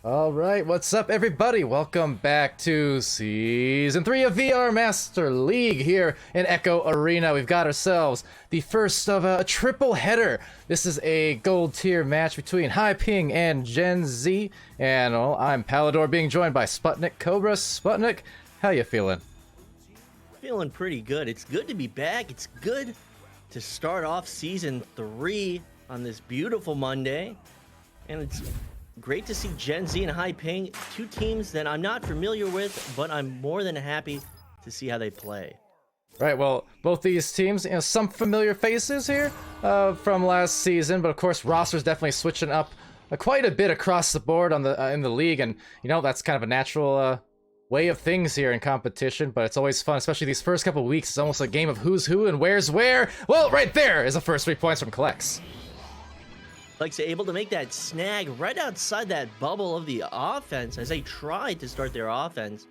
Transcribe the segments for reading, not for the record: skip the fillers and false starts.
All right, what's up, everybody? Welcome back to Season 3 of VR Master League here in Echo Arena. We've got ourselves the first of a triple header. This is a gold tier match between High Ping and Gen Z. And well, I'm Palidore, being joined by SputnikKobra. Sputnik, how you feeling? Feeling pretty good. It's good to be back. It's good to start off Season 3 on this beautiful Monday. And it's great to see Gen Z and High Ping, two teams that I'm not familiar with, but I'm more than happy to see how they play. Right, well, both these teams, some familiar faces here from last season, but of course, rosters definitely switching up quite a bit across the board on the in the league, and that's kind of a natural way of things here in competition. But it's always fun, especially these first couple weeks. It's almost a game of who's who and where's where. Well, right there is the first 3 points from Collex. Collex able to make that snag right outside that bubble of the offense as they tried to start their offense,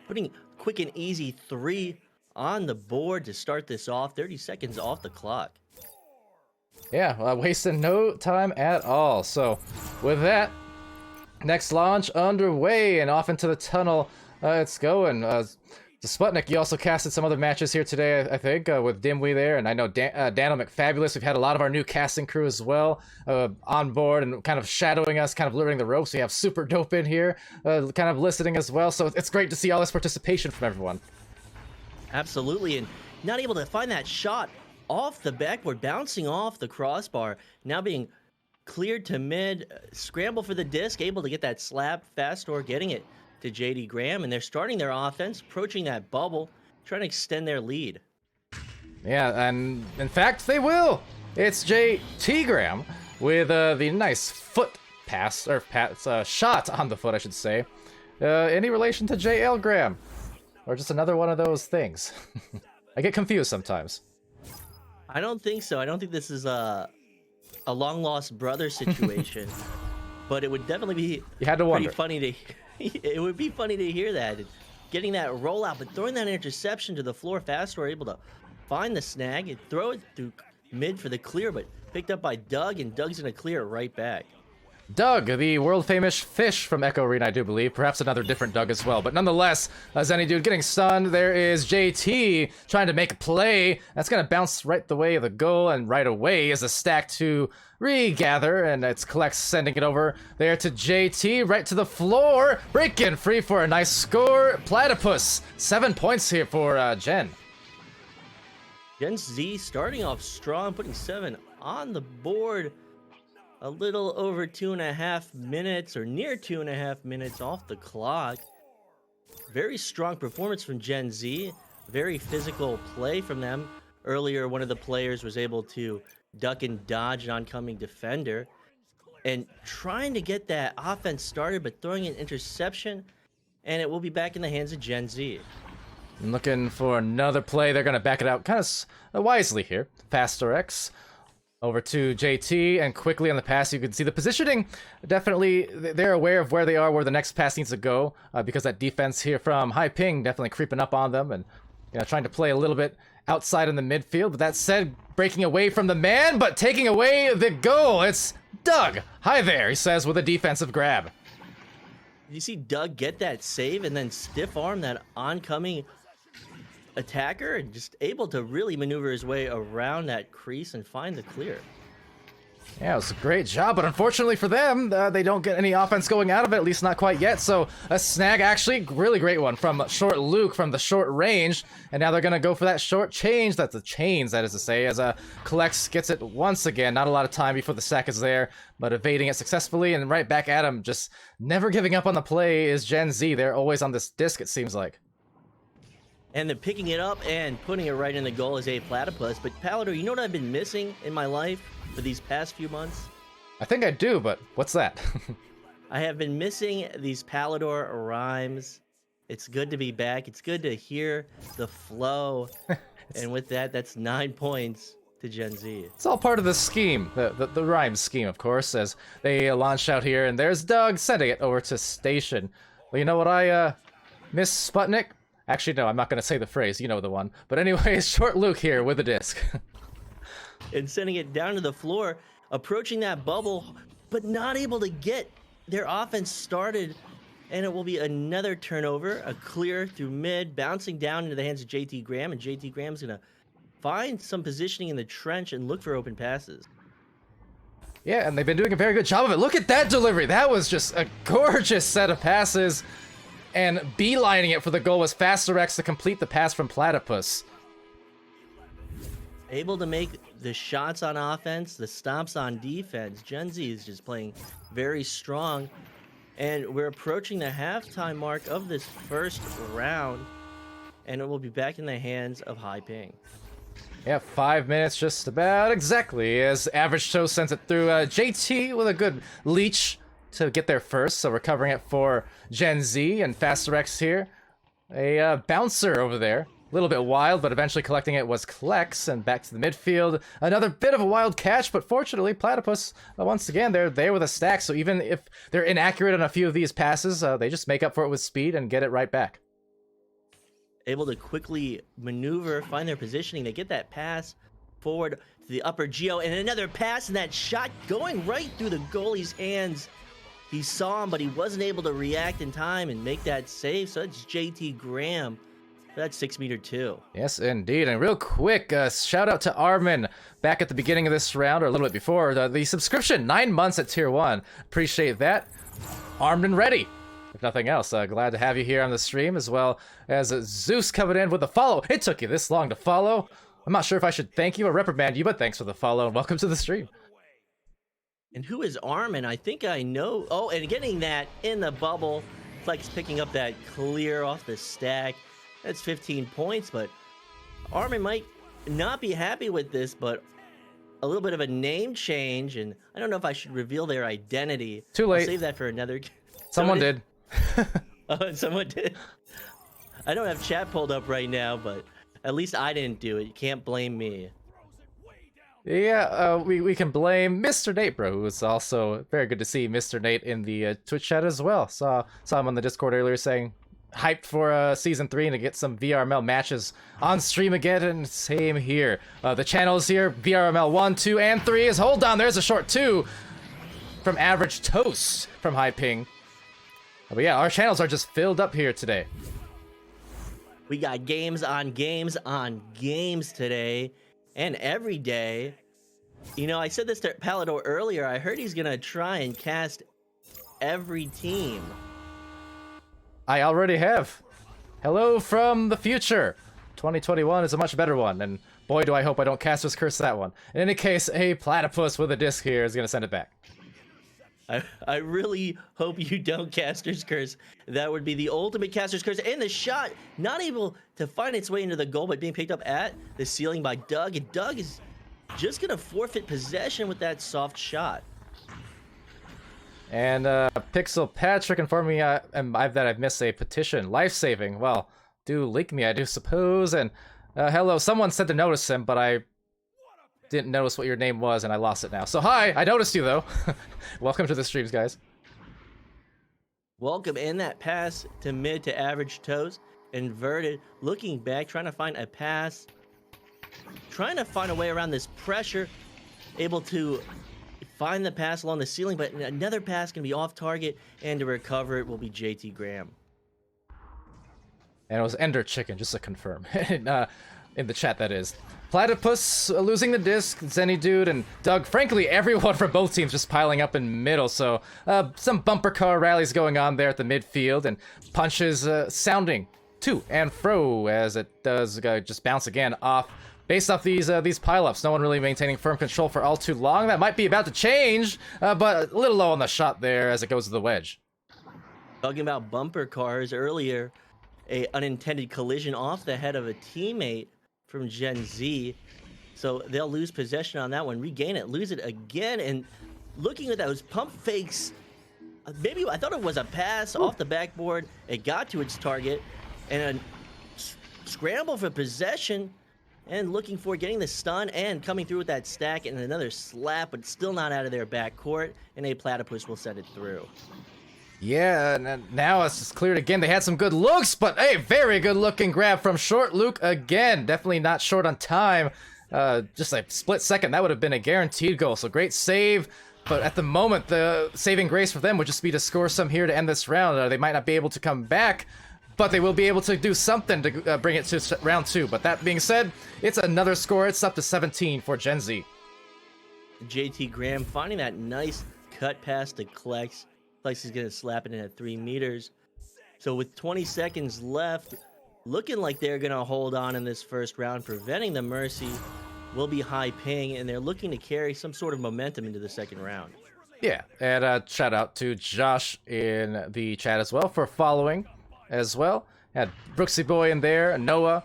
putting quick and easy 3 on the board to start this off. 30 seconds off the clock. Yeah, wasting no time at all. So with that, next launch underway and off into the tunnel it's going. The Sputnik, you also casted some other matches here today, I think, with Dimwi there, and I know Daniel McFabulous. We've had a lot of our new casting crew as well on board and kind of shadowing us, kind of luring the ropes. We have Super Dope in here, kind of listening as well, so it's great to see all this participation from everyone. Absolutely, and not able to find that shot off the backboard, bouncing off the crossbar, now being cleared to mid, scramble for the disc, able to get that slap, fast door, getting it to JD Graham, and they're starting their offense, approaching that bubble, trying to extend their lead. Yeah, and in fact, they will! It's JT Graham with the nice foot pass, or shot on the foot, I should say. Any relation to JL Graham? Or just another one of those things? I get confused sometimes. I don't think so. I don't think this is a long-lost brother situation. But it would definitely be pretty funny to... It would be funny to hear that. Getting that rollout, but throwing that interception to the floor fast, we're able to find the snag and throw it through mid for the clear, but picked up by Doug, and Doug's going to clear it right back. Doug, the world-famous fish from Echo Arena, I do believe. Perhaps another different Doug as well. But nonetheless, Zenny Dude getting stunned. There is JT trying to make a play. That's going to bounce right the way of the goal, and right away is a stack to regather, and it's Collex sending it over there to JT, right to the floor. Breaking free for a nice score. Platypus, 7 points here for Gen. Gen Z starting off strong, putting 7 on the board. A little over 2.5 minutes, or near 2.5 minutes off the clock. Very strong performance from Gen Z. Very physical play from them. Earlier, one of the players was able to duck and dodge an oncoming defender. And trying to get that offense started, but throwing an interception. And it will be back in the hands of Gen Z. Looking for another play. They're going to back it out kind of wisely here. Faster X. Over to JT, and quickly on the pass, you can see the positioning. Definitely, they're aware of where they are, where the next pass needs to go, because that defense here from High Ping definitely creeping up on them, and trying to play a little bit outside in the midfield. But that said, breaking away from the man, but taking away the goal. It's Doug. Hi there, he says with a defensive grab. You see Doug get that save and then stiff arm that oncoming attacker, and just able to really maneuver his way around that crease and find the clear. Yeah, it was a great job, but unfortunately for them, they don't get any offense going out of it, at least not quite yet. So a snag, actually, really great one from Short Luke from the short range, and now they're going to go for that short change. That's the chains, that is to say, as Collex gets it once again. Not a lot of time before the sack is there, but evading it successfully, and right back at him, just never giving up on the play is Gen Z. They're always on this disc, it seems like. And then picking it up and putting it right in the goal is a Platypus. But Palidore, you know what I've been missing in my life for these past few months? I think I do, but what's that? I have been missing these Palidore rhymes. It's good to be back. It's good to hear the flow. And with that, that's 9 points to Gen Z. It's all part of the scheme, the rhyme scheme, of course, as they launch out here. And there's Doug sending it over to Station. Well, you know what I miss, Sputnik? Actually, no, I'm not going to say the phrase. You know the one. But anyways, Short Luke here with the disc. And sending it down to the floor, approaching that bubble, but not able to get their offense started. And it will be another turnover, a clear through mid, bouncing down into the hands of JT Graham. And JT Graham's going to find some positioning in the trench and look for open passes. Yeah, and they've been doing a very good job of it. Look at that delivery. That was just a gorgeous set of passes. And beelining it for the goal was Faster X to complete the pass from Platypus. Able to make the shots on offense, the stomps on defense. Gen Z is just playing very strong. And we're approaching the halftime mark of this first round. And it will be back in the hands of High Ping. Yeah, 5 minutes just about exactly as Average Toe sends it through. JT with a good leech to get there first, so recovering it for Gen Z, and Faster X here. A bouncer over there. A little bit wild, but eventually collecting it was Klex, and back to the midfield. Another bit of a wild catch, but fortunately, Platypus, once again, they're there with a stack, so even if they're inaccurate on a few of these passes, they just make up for it with speed and get it right back. Able to quickly maneuver, find their positioning. They get that pass forward to the upper geo, and another pass, and that shot going right through the goalie's hands. He saw him, but he wasn't able to react in time and make that save. So it's JT Graham. That's 6-meter 2. Yes, indeed. And real quick, shout out to Armin back at the beginning of this round, or a little bit before. The subscription, 9 months at Tier 1. Appreciate that. Armed and ready. If nothing else, glad to have you here on the stream, as well as Zeus coming in with a follow. It took you this long to follow. I'm not sure if I should thank you or reprimand you, but thanks for the follow and welcome to the stream. And who is Armin? I think I know. Oh, and getting that in the bubble. Flex picking up that clear off the stack. That's 15 points, but Armin might not be happy with this, but a little bit of a name change, and I don't know if I should reveal their identity. Too late. I'll save that for another. Someone did. Oh, someone did. I don't have chat pulled up right now, but at least I didn't do it. You can't blame me. Yeah, we can blame Mr. Nate, bro, who was also very good to see Mr. Nate in the Twitch chat as well. Saw him on the Discord earlier saying hyped for Season 3 and to get some VRML matches on stream again, and same here. The channels here, VRML 1, 2, and 3 is hold on, there's a short 2 from Average Toast from High Ping. But yeah, our channels are just filled up here today. We got games on games on games today, and every day. You know, I said this to Palidore earlier. I heard he's gonna try and cast every team. I already have. Hello from the future. 2021 is a much better one, and boy, do I hope I don't Caster's Curse that one. In any case, a Platypus with a disc here is gonna send it back. I really hope you don't Caster's Curse. That would be the ultimate Caster's Curse. And the shot, not able to find its way into the goal, but being picked up at the ceiling by Doug. And Doug is just going to forfeit possession with that soft shot. And Pixel Patrick informed me that I've missed a petition. Life-saving. Well, do link me, I do suppose. And hello, someone said to notice him, but I didn't notice what your name was, and I lost it now. So hi, I noticed you though. Welcome to the streams, guys. Welcome. In that pass to mid to Average Toast, inverted, looking back, trying to find a pass, trying to find a way around this pressure, able to find the pass along the ceiling, but another pass can be off target, and to recover it will be JT Graham. And it was Ender Chicken, just to confirm. In the chat, that is. Platypus losing the disc, Zenny Dude, and Doug. Frankly, everyone from both teams just piling up in middle, so some bumper car rallies going on there at the midfield, and punches sounding to and fro as it does just bounce again off. Based off these pileups, no one really maintaining firm control for all too long. That might be about to change, but a little low on the shot there as it goes to the wedge. Talking about bumper cars earlier, a unintended collision off the head of a teammate from Gen Z. So they'll lose possession on that one, regain it, lose it again, and looking at those pump fakes, maybe I thought it was a pass off the backboard. It got to its target, and a scramble for possession, and looking for getting the stun and coming through with that stack, and another slap, but still not out of their backcourt, and a Platypus will set it through. Yeah, and now it's just cleared again. They had some good looks, but a very good looking grab from Short Luke again. Definitely not short on time. Just a split second, that would have been a guaranteed goal. So great save, but at the moment, the saving grace for them would just be to score some here to end this round. They might not be able to come back, but they will be able to do something to bring it to round 2. But that being said, it's another score. It's up to 17 for Gen Z. JT Graham finding that nice cut pass to Klex. Klex is going to slap it in at 3 meters. So with 20 seconds left, looking like they're going to hold on in this first round, preventing the mercy. will be high ping, and they're looking to carry some sort of momentum into the second round. Yeah, and shout out to Josh in the chat as well for following as well. Had Brooksy Boy in there, Noah,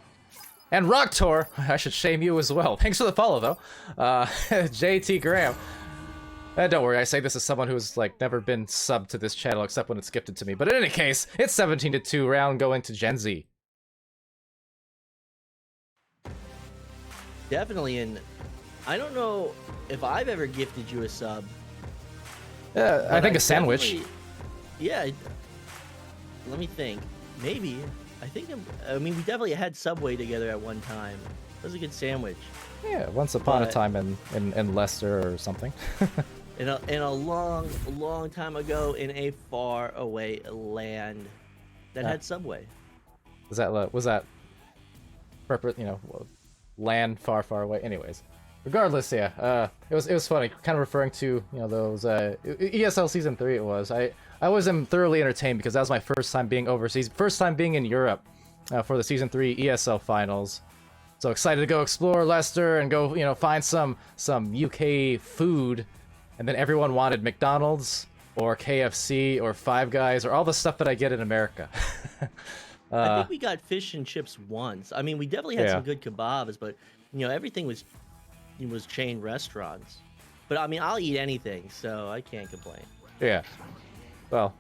and Rocktor. I should shame you as well. Thanks for the follow, though. JT Graham. Don't worry, I say this as someone who's like never been subbed to this channel except when it's gifted to me. But in any case, it's 17-2 round going to Gen Z. Definitely, and I don't know if I've ever gifted you a sub. I think a sandwich. Yeah. Let me think. Maybe. I mean, we definitely had Subway together at one time. It was a good sandwich. Yeah, once upon a time in Leicester or something. in a long time ago in a far away land that had Subway. Was that land far away? Anyways, regardless, yeah, it was funny, kind of referring to those ESL season 3. It was I always am thoroughly entertained because that was my first time being overseas, first time being in Europe for the season 3 ESL finals. So excited to go explore Leicester and go find some UK food, and then everyone wanted McDonald's or KFC or Five Guys or all the stuff that I get in America. I think we got fish and chips once. I mean, we definitely had some good kebabs, but everything was chain restaurants. But I mean, I'll eat anything, so I can't complain. Yeah. Well,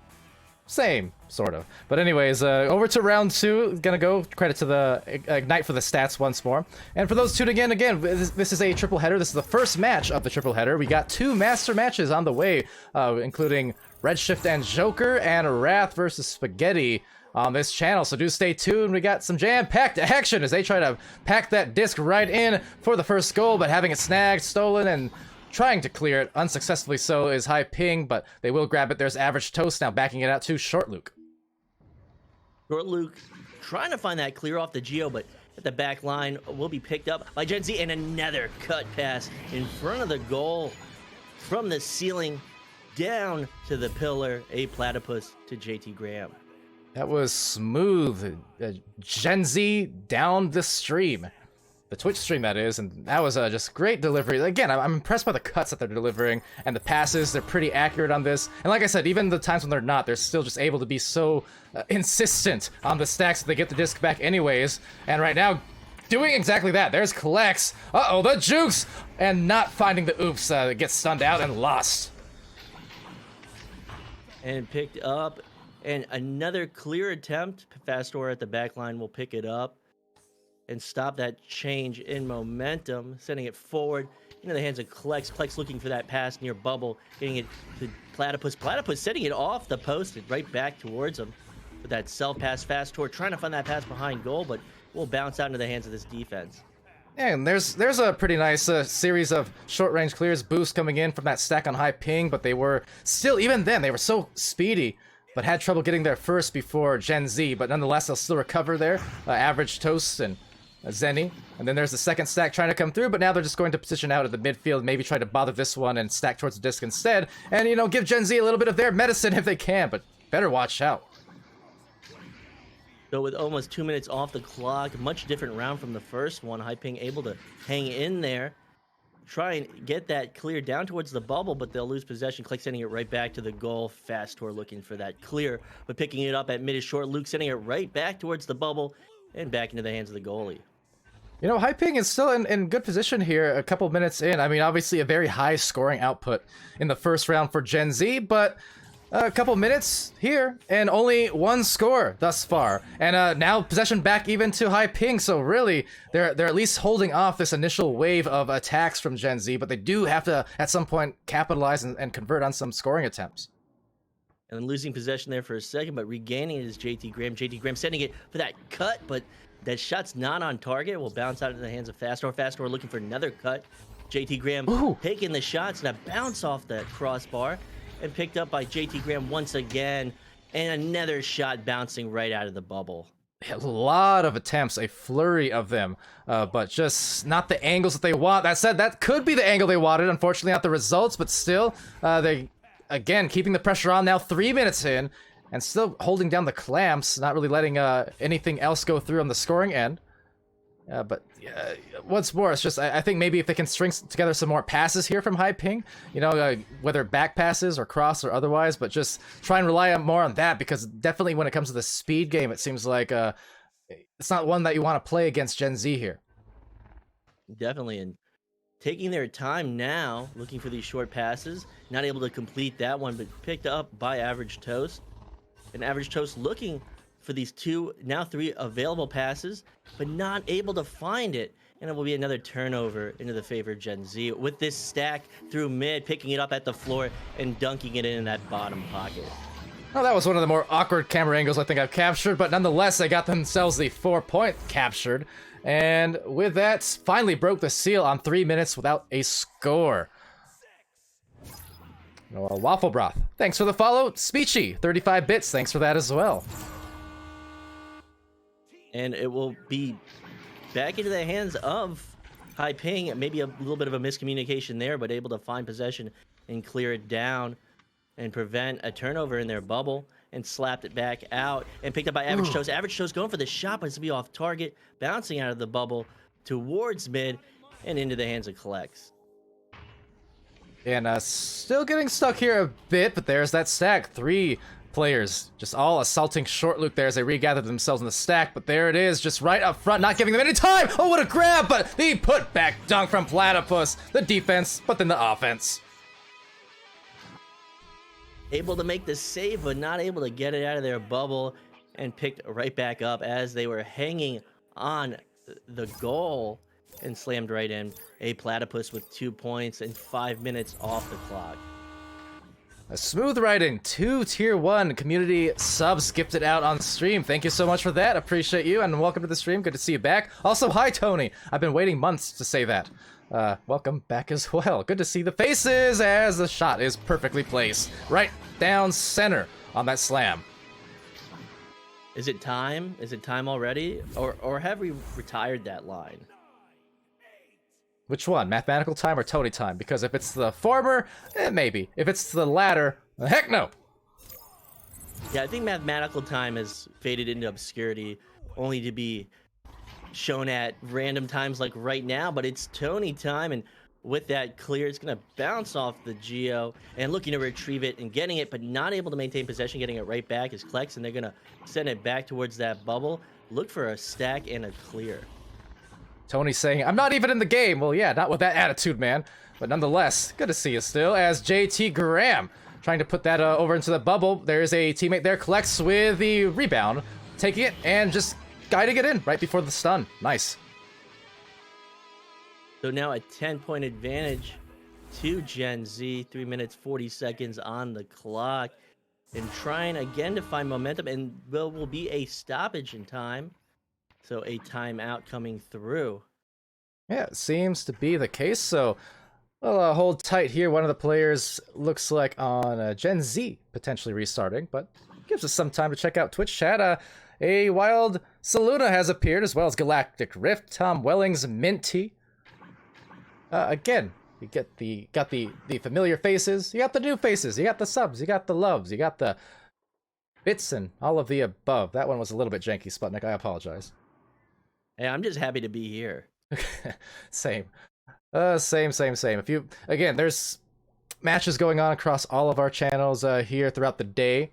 same, sort of. But anyways, over to round 2. Gonna go credit to the Ignite for the stats once more. And for those tuning in, again, this is a triple header. This is the first match of the triple header. We got 2 master matches on the way, including Redshift and Joker and Wrath versus Spaghetti on this channel. So do stay tuned. We got some jam-packed action as they try to pack that disc right in for the first goal, but having it snagged, stolen, and trying to clear it unsuccessfully so is High Ping, but they will grab it. There's Average Toast now backing it out to Short Luke. Short Luke trying to find that clear off the Geo, but at the back line will be picked up by Gen Z, and another cut pass in front of the goal from the ceiling down to the pillar. A platypus to JT Graham. That was smooth. Gen Z down the stream. The Twitch stream, that is, and that was just great delivery. Again, I'm impressed by the cuts that they're delivering, and the passes, they're pretty accurate on this. And like I said, even the times when they're not, they're still just able to be so insistent on the stacks that they get the disc back anyways. And right now, doing exactly that. There's Collects. Uh-oh, the jukes! And not finding the oops, gets stunned out and lost. And picked up, and another clear attempt. Fastor at the back line will pick it up and stop that change in momentum, sending it forward into the hands of Klex. Klex looking for that pass near bubble, getting it to Platypus. Platypus setting it off the post and right back towards him with that self-pass. Fastor trying to find that pass behind goal, but will bounce out into the hands of this defense. Yeah, and there's a pretty nice series of short-range clears boost coming in from that stack on High Ping, but they were still, even then, they were so speedy, but had trouble getting there first before Gen Z, but nonetheless, they'll still recover there. Average Toast and Zenny, and then there's the second stack trying to come through, but now they're just going to position out at the midfield, maybe try to bother this one and stack towards the disc instead, and give Gen Z a little bit of their medicine if they can, but better watch out. So with almost 2 minutes off the clock, much different round from the first one. High Ping able to hang in there, try and get that clear down towards the bubble, but they'll lose possession. Click sending it right back to the goal. Fastor looking for that clear, but picking it up at mid is Short. Luke sending it right back towards the bubble and back into the hands of the goalie. High Ping is still in good position here a couple minutes in. I mean, obviously a very high scoring output in the first round for Gen Z, but a couple minutes here and only 1 score thus far. And now possession back even to High Ping, so really they're at least holding off this initial wave of attacks from Gen Z, but they do have to at some point capitalize and convert on some scoring attempts. And losing possession there for a second, but regaining it is JT Graham. JT Graham sending it for that cut, but that shot's not on target. It will bounce out into the hands of Fastor. Fastor looking for another cut. JT Graham taking the shots and a bounce off the crossbar and picked up by JT Graham once again. And another shot bouncing right out of the bubble. A lot of attempts, a flurry of them, but just not the angles that they want. That said, that could be the angle they wanted. Unfortunately, not the results, but still, they, again, keeping the pressure on now 3 minutes in. And still holding down the clamps, not really letting anything else go through on the scoring end. But what's more, it's just I think maybe if they can string together some more passes here from High Ping, you know, whether back passes or cross or otherwise, but just try and rely more on that, because definitely when it comes to the speed game, it seems like it's not one that you want to play against Gen Z here. Definitely, and taking their time now, looking for these short passes, not able to complete that one, but picked up by Average Toast. And Average Toast looking for these now three available passes, but not able to find it. And it will be another turnover into the favor of Gen Z with this stack through mid, picking it up at the floor and dunking it in that bottom pocket. Well, that was one of the more awkward camera angles I think I've captured, but nonetheless, they got themselves the 4-point captured. And with that, finally broke the seal on 3 minutes without a score. Well, Waffle Broth, thanks for the follow. Speechy, 35 bits, thanks for that as well. And it will be back into the hands of High Ping. Maybe a little bit of a miscommunication there, but able to find possession and clear it down and prevent a turnover in their bubble, and slapped it back out and picked up by Average Toast. Average Toast going for the shot, but it's going to be off target, bouncing out of the bubble towards mid and into the hands of Collects. And still getting stuck here a bit, but there's that stack. 3 players just all assaulting short Luke there as they regather themselves in the stack, but there it is, just right up front, not giving them any time. Oh, what a grab, but the put back dunk from Platypus. The defense, but then the offense. Able to make the save, but not able to get it out of their bubble, and picked right back up as they were hanging on the goal and slammed right in. A Platypus with 2 points and 5 minutes off the clock. A smooth writing, 2 tier 1 community subs gifted out on stream. Thank you so much for that. Appreciate you, and welcome to the stream. Good to see you back. Also, hi, Tony. I've been waiting months to say that. Welcome back as well. Good to see the faces as the shot is perfectly placed. Right down center on that slam. Is it time? Is it time already? Or have we retired that line? Which one? Mathematical time or Tony time? Because if it's the former, maybe. If it's the latter, heck no. Yeah, I think mathematical time has faded into obscurity, only to be shown at random times like right now, but it's Tony time, and with that clear, it's going to bounce off the Geo and looking to retrieve it and getting it, but not able to maintain possession, getting it right back is Klex, and they're going to send it back towards that bubble. Look for a stack and a clear. Tony's saying, I'm not even in the game. Well, yeah, not with that attitude, man. But nonetheless, good to see you still, as JT Graham trying to put that over into the bubble. There's a teammate there, collects with the rebound, taking it and just guiding it in right before the stun. Nice. So now a 10-point advantage to Gen Z, 3 minutes 40 seconds on the clock, and trying again to find momentum, and there will be a stoppage in time. So a timeout coming through. Yeah, it seems to be the case. So, well, hold tight here. One of the players looks like on Gen Z potentially restarting, but gives us some time to check out Twitch chat. A Wild Saluna has appeared, as well as Galactic Rift, Tom Wellings, Minty. Again, you got the familiar faces, you got the new faces, you got the subs, you got the loves, you got the bits, and all of the above. That one was a little bit janky, Sputnik. I apologize. Hey, I'm just happy to be here. Same. Same. If you, again, there's matches going on across all of our channels here throughout the day.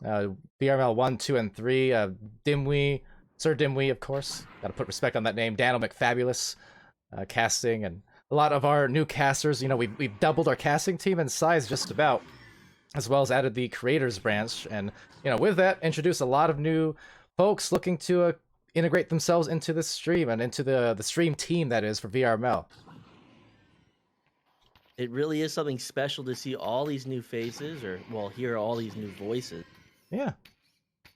VRML 1, 2, and 3. Dimwi, SirDimwi, of course. Gotta put respect on that name. Daniel McFabulous, casting, and a lot of our new casters. You know, we've doubled our casting team in size just about, as well as added the creators branch, and you know, with that, introduced a lot of new folks looking to integrate themselves into the stream and into the stream team that is for VRML. It really is something special to see all these new faces, or well, hear all these new voices. Yeah.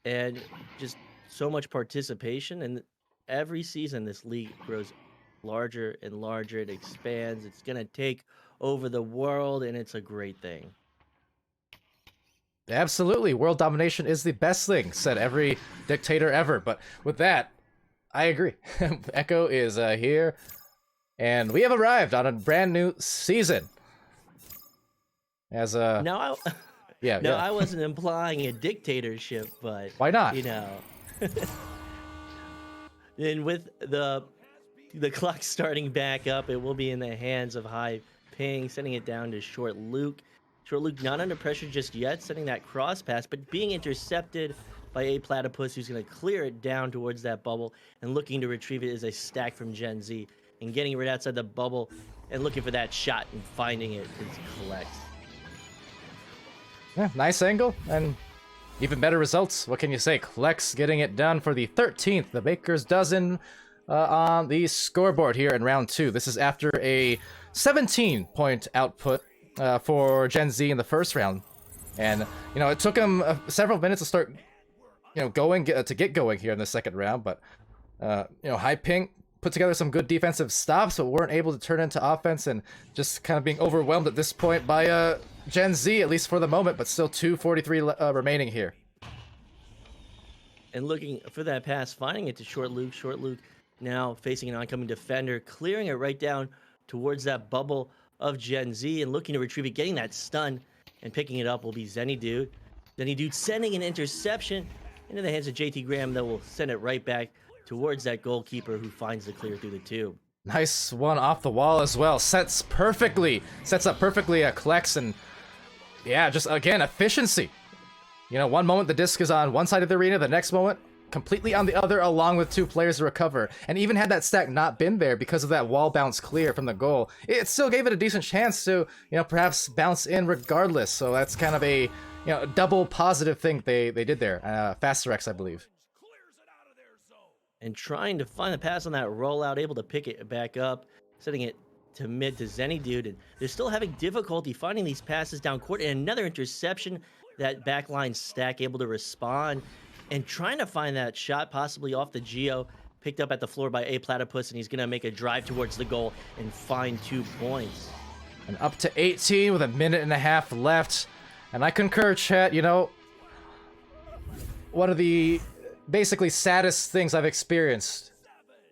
And just so much participation, and every season this league grows larger and larger. It expands. It's gonna take over the world, and it's a great thing. Absolutely. World domination is the best thing, said every dictator ever. But with that, I agree. Echo is here, and we have arrived on a brand new season. As No, yeah, no, yeah. I wasn't implying a dictatorship, but Why not? you know. And with the the clock starting back up. It will be in the hands of High Ping, sending it down to Short Luke. Short Luke not under pressure just yet, sending that cross pass, but being intercepted by a Platypus who's going to clear it down towards that bubble, and looking to retrieve it is a stack from Gen Z, and getting it right outside the bubble and looking for that shot and finding it is Collect. Yeah, nice angle and even better results. What can you say? Collects getting it done for the 13th, the Baker's dozen on the scoreboard here in round 2. This is after a 17-point output for Gen Z in the first round. And, you know, it took him several minutes to start, you know, to get going here in the second round. But, you know, High Ping put together some good defensive stops, but weren't able to turn into offense, and just kind of being overwhelmed at this point by Gen Z, at least for the moment, but still 2:43 remaining here. And looking for that pass, finding it to Short Luke. Short Luke now facing an oncoming defender, clearing it right down towards that bubble of Gen Z, and looking to retrieve it, getting that stun, and picking it up will be Zenny Dude. Zenny Dude sending an interception into the hands of JT Graham that will send it right back towards that goalkeeper who finds the clear through the tube. Nice one off the wall as well. Sets up perfectly Klex, and yeah, just again, efficiency. You know, one moment the disc is on one side of the arena, the next moment completely on the other, along with 2 players to recover. And even had that stack not been there because of that wall bounce clear from the goal, it still gave it a decent chance to, you know, perhaps bounce in regardless. So that's kind of a, you know, double positive thing they did there. Faster X, I believe. And trying to find the pass on that rollout, able to pick it back up, setting it to mid to Zenny Dude. And they're still having difficulty finding these passes down court. And another interception, that backline stack able to respond. And trying to find that shot, possibly off the Geo, picked up at the floor by a Platypus, and he's going to make a drive towards the goal and find 2 points. And up to 18 with a minute and a half left. And I concur, chat, you know, one of the basically saddest things I've experienced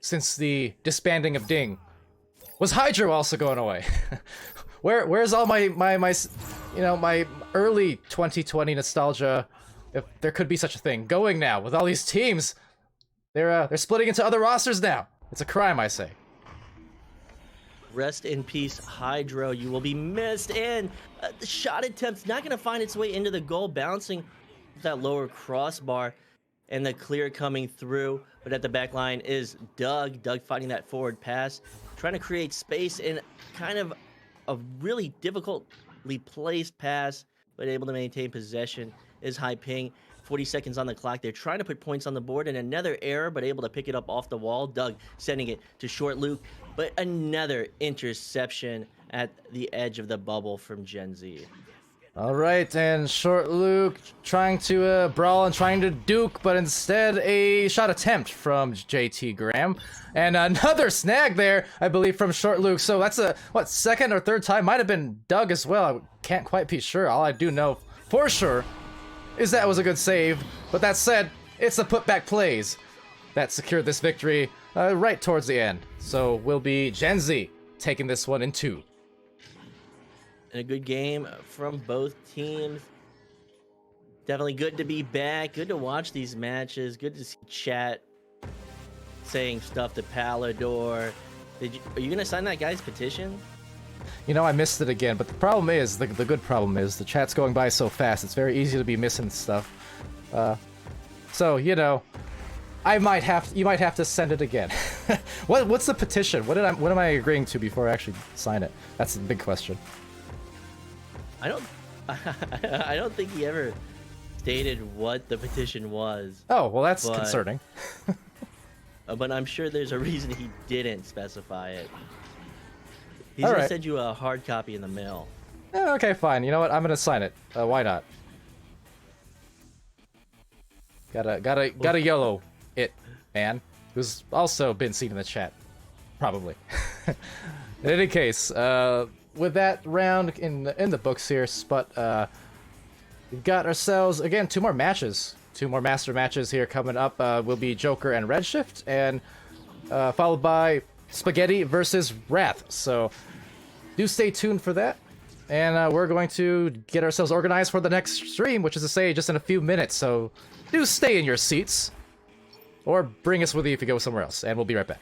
since the disbanding of Ding was Hydro also going away. Where's all my you know, my early 2020 nostalgia, if there could be such a thing, going now with all these teams? They're splitting into other rosters now. It's a crime, I say. Rest in peace, Hydro. You will be missed. And the shot attempt's not going to find its way into the goal, bouncing with that lower crossbar, and the clear coming through. But at the back line is Doug. Doug finding that forward pass, trying to create space in kind of a really difficultly placed pass, but able to maintain possession is High Ping. 40 seconds on the clock. They're trying to put points on the board, and another error, but able to pick it up off the wall. Doug sending it to Short Luke, but another interception at the edge of the bubble from Gen Z. All right, and Short Luke trying to brawl and trying to duke, but instead a shot attempt from JT Graham. And another snag there, I believe, from Short Luke. So that's a, second or third time? Might have been Doug as well. I can't quite be sure. All I do know for sure is that was a good save. But that said, it's the putback plays that secured this victory right towards the end. So will be Gen Z taking this one in 2. And a good game from both teams. Definitely good to be back. Good to watch these matches. Good to see chat saying stuff to Palidore. Are you gonna sign that guy's petition? You know, I missed it again, but the problem is, the good problem is, the chat's going by so fast, it's very easy to be missing stuff. So, you know, you might have to send it again. What's the petition? What am I agreeing to before I actually sign it? That's the big question. I don't think he ever stated what the petition was. Oh, well, that's concerning. But I'm sure there's a reason he didn't specify it. He's All gonna right. send you a hard copy in the mail. Yeah, okay, fine. You know what? I'm gonna sign it. Why not? Gotta YOLO it, man. Who's also been seen in the chat, probably. In any case, with that round in the books here, Sput, we've got ourselves again 2 more matches, 2 more master matches here coming up. Will be Joker and Redshift, and followed by Spaghetti versus Wrath. So do stay tuned for that. And we're going to get ourselves organized for the next stream, which is to say just in a few minutes. So do stay in your seats, or bring us with you if you go somewhere else, and we'll be right back.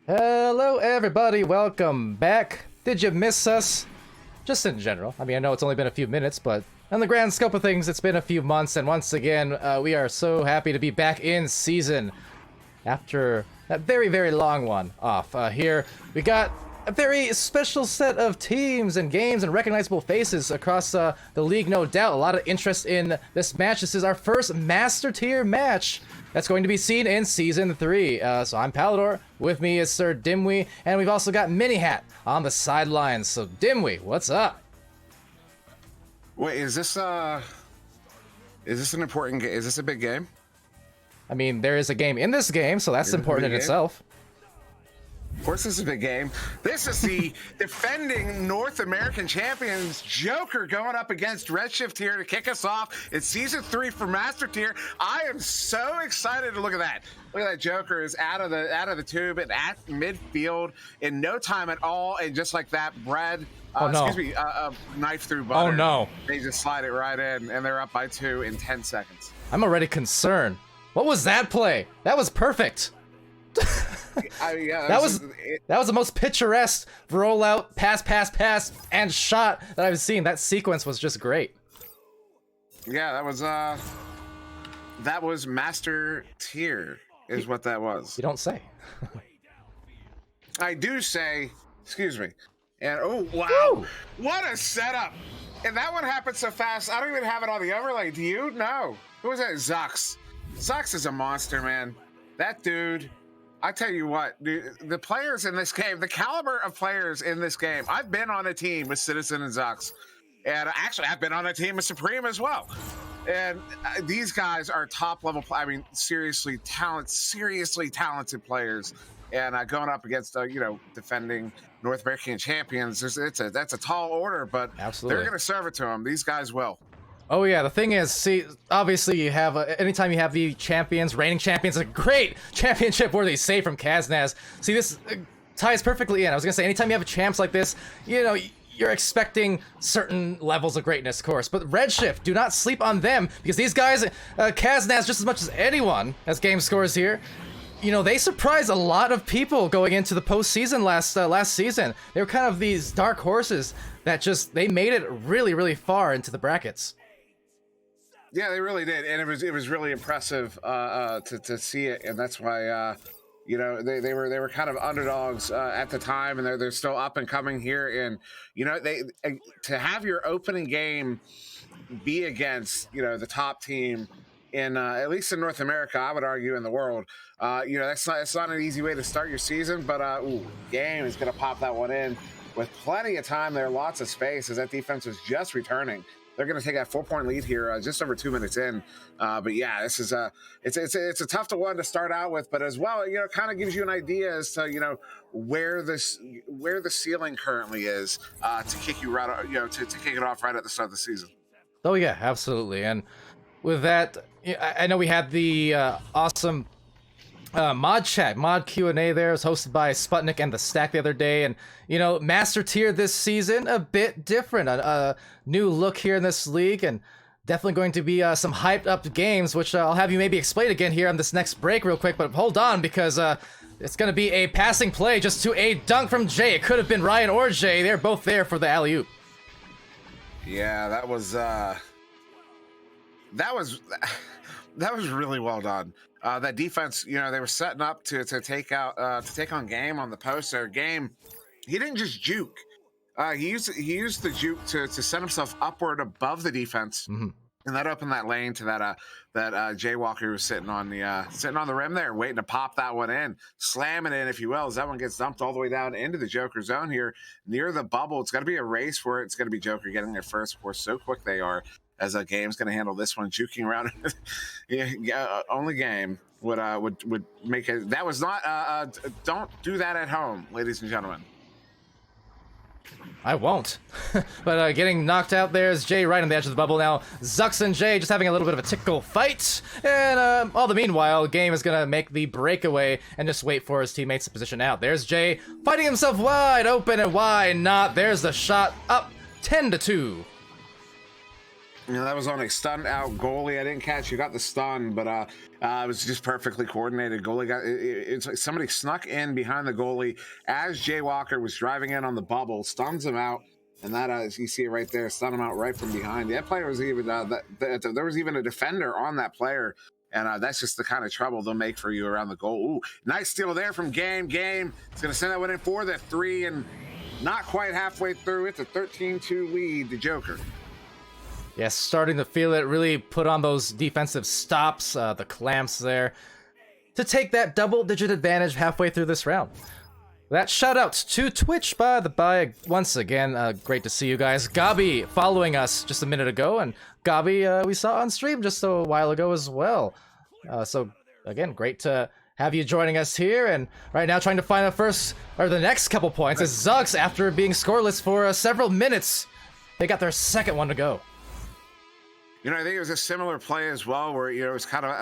Hello, everybody. Welcome back. Did you miss us? Just in general. I mean, I know it's only been a few minutes, but in the grand scope of things, it's been a few months. And once again, we are so happy to be back in season after that very, very long one off. Here, we got a very special set of teams and games and recognizable faces across the league, no doubt. A lot of interest in this match. This is our first Master Tier match that's going to be seen in Season 3. So I'm Palidore, with me is SirDimwi, and we've also got Minihat on the sidelines. So Dimwi, what's up? Wait, is this an important game? Is this a big game? I mean, there is a game in this game, so that's important in itself. Of course, this is a big game. This is the defending North American champions, Joker, going up against Redshift here to kick us off. It's Season 3 for Master Tier. I am so excited to look at that. Look at that. Joker is out of the tube and at midfield in no time at all, and just like that, Brad. Knife through butter. Oh no! They just slide it right in, and they're up by 2 in 10 seconds. I'm already concerned. What was that play? That was perfect. That was the most picturesque rollout, pass, and shot that I've seen. That sequence was just great. Yeah, that was Master Tier, is what that was. You don't say. I do say, excuse me. And oh wow, woo! What a setup! And that one happened so fast. I don't even have it on the overlay. Do you? No. Who was that? Zux. Zux is a monster, man. That dude. I tell you what, dude, the players in this game, the caliber of players in this game. I've been on a team with Citizen and Zux, and actually I've been on a team with Supreme as well. And these guys are top level. I mean, seriously talented players. And going up against defending North American champions, that's a tall order, but absolutely, they're going to serve it to them. These guys will. Oh yeah, the thing is, see, obviously you have, anytime you have the champions, reigning champions, a great championship worthy save from Kaznaz. See, this ties perfectly in. I was gonna say, anytime you have champs like this, you're expecting certain levels of greatness, of course. But Redshift, do not sleep on them, because these guys, Kaznaz just as much as anyone, as game scores here, they surprised a lot of people going into the postseason last season. They were kind of these dark horses that they made it really, really far into the brackets. Yeah, they really did, and it was really impressive to see it, and that's why they were kind of underdogs at the time, and they're still up and coming here, and to have your opening game be against the top team in at least in North America, I would argue in the world, it's not an easy way to start your season, but Game is going to pop that one in with plenty of time there, lots of space as that defense was just returning. They're going to take that 4-point lead here, just over 2 minutes in. But yeah, this is it's a tough one to start out with, but as well, kind of gives you an idea as to where the ceiling currently is to kick you right, to kick it off right at the start of the season. Oh yeah, absolutely. And with that, I know we had the awesome mod Q&A there. It was hosted by Sputnik and the Stack the other day, and Master Tier this season a bit different, a new look here in this league, and definitely going to be some hyped up games, which I'll have you maybe explain again here on this next break real quick. But hold on, because it's going to be a passing play just to a dunk from Jay. It could have been Ryan or Jay. They're both there for the alley-oop. Yeah, that was really well done. That defense, they were setting up to take on Game on the post. There, Game, he didn't just juke. He used the juke to set himself upward above the defense, and that opened that lane to that Jay Walker who was sitting on the rim there, waiting to pop that one in, slamming it in, if you will, as that one gets dumped all the way down into the Joker zone here near the bubble. It's got to be a race for it. It's going to be Joker getting there first. Of course, so quick they are. As a Game's going to handle this one, juking around. Only Game would make it. That was not. Don't do that at home, ladies and gentlemen. I won't. But getting knocked out there is Jay right on the edge of the bubble now. Zux and Jay just having a little bit of a tickle fight. And all the meanwhile, Game is going to make the breakaway and just wait for his teammates to position out. There's Jay fighting himself wide open, and why not? There's the shot up 10-2. You know, that was on a stun out goalie. I didn't catch. You got the stun, but it was just perfectly coordinated. Goalie got it's like somebody snuck in behind the goalie as Jay Walker was driving in on the bubble, stuns him out, and that you see it right there, stun him out right from behind. That player was even there was even a defender on that player, and that's just the kind of trouble they'll make for you around the goal. Ooh, nice steal there from Game. It's gonna send that one in for the 3, and not quite halfway through. It's a 13-2 lead to Joker. Yes, starting to feel it, really put on those defensive stops, the clamps there, to take that double-digit advantage halfway through this round. That shoutouts to Twitch by once again. Great to see you guys. Gabi following us just a minute ago, and Gabi we saw on stream just a while ago as well. So again, great to have you joining us here, and right now trying to find the next couple points is Zux after being scoreless for several minutes. They got their second one to go. You know, I think it was a similar play as well, where, you know, it was kind of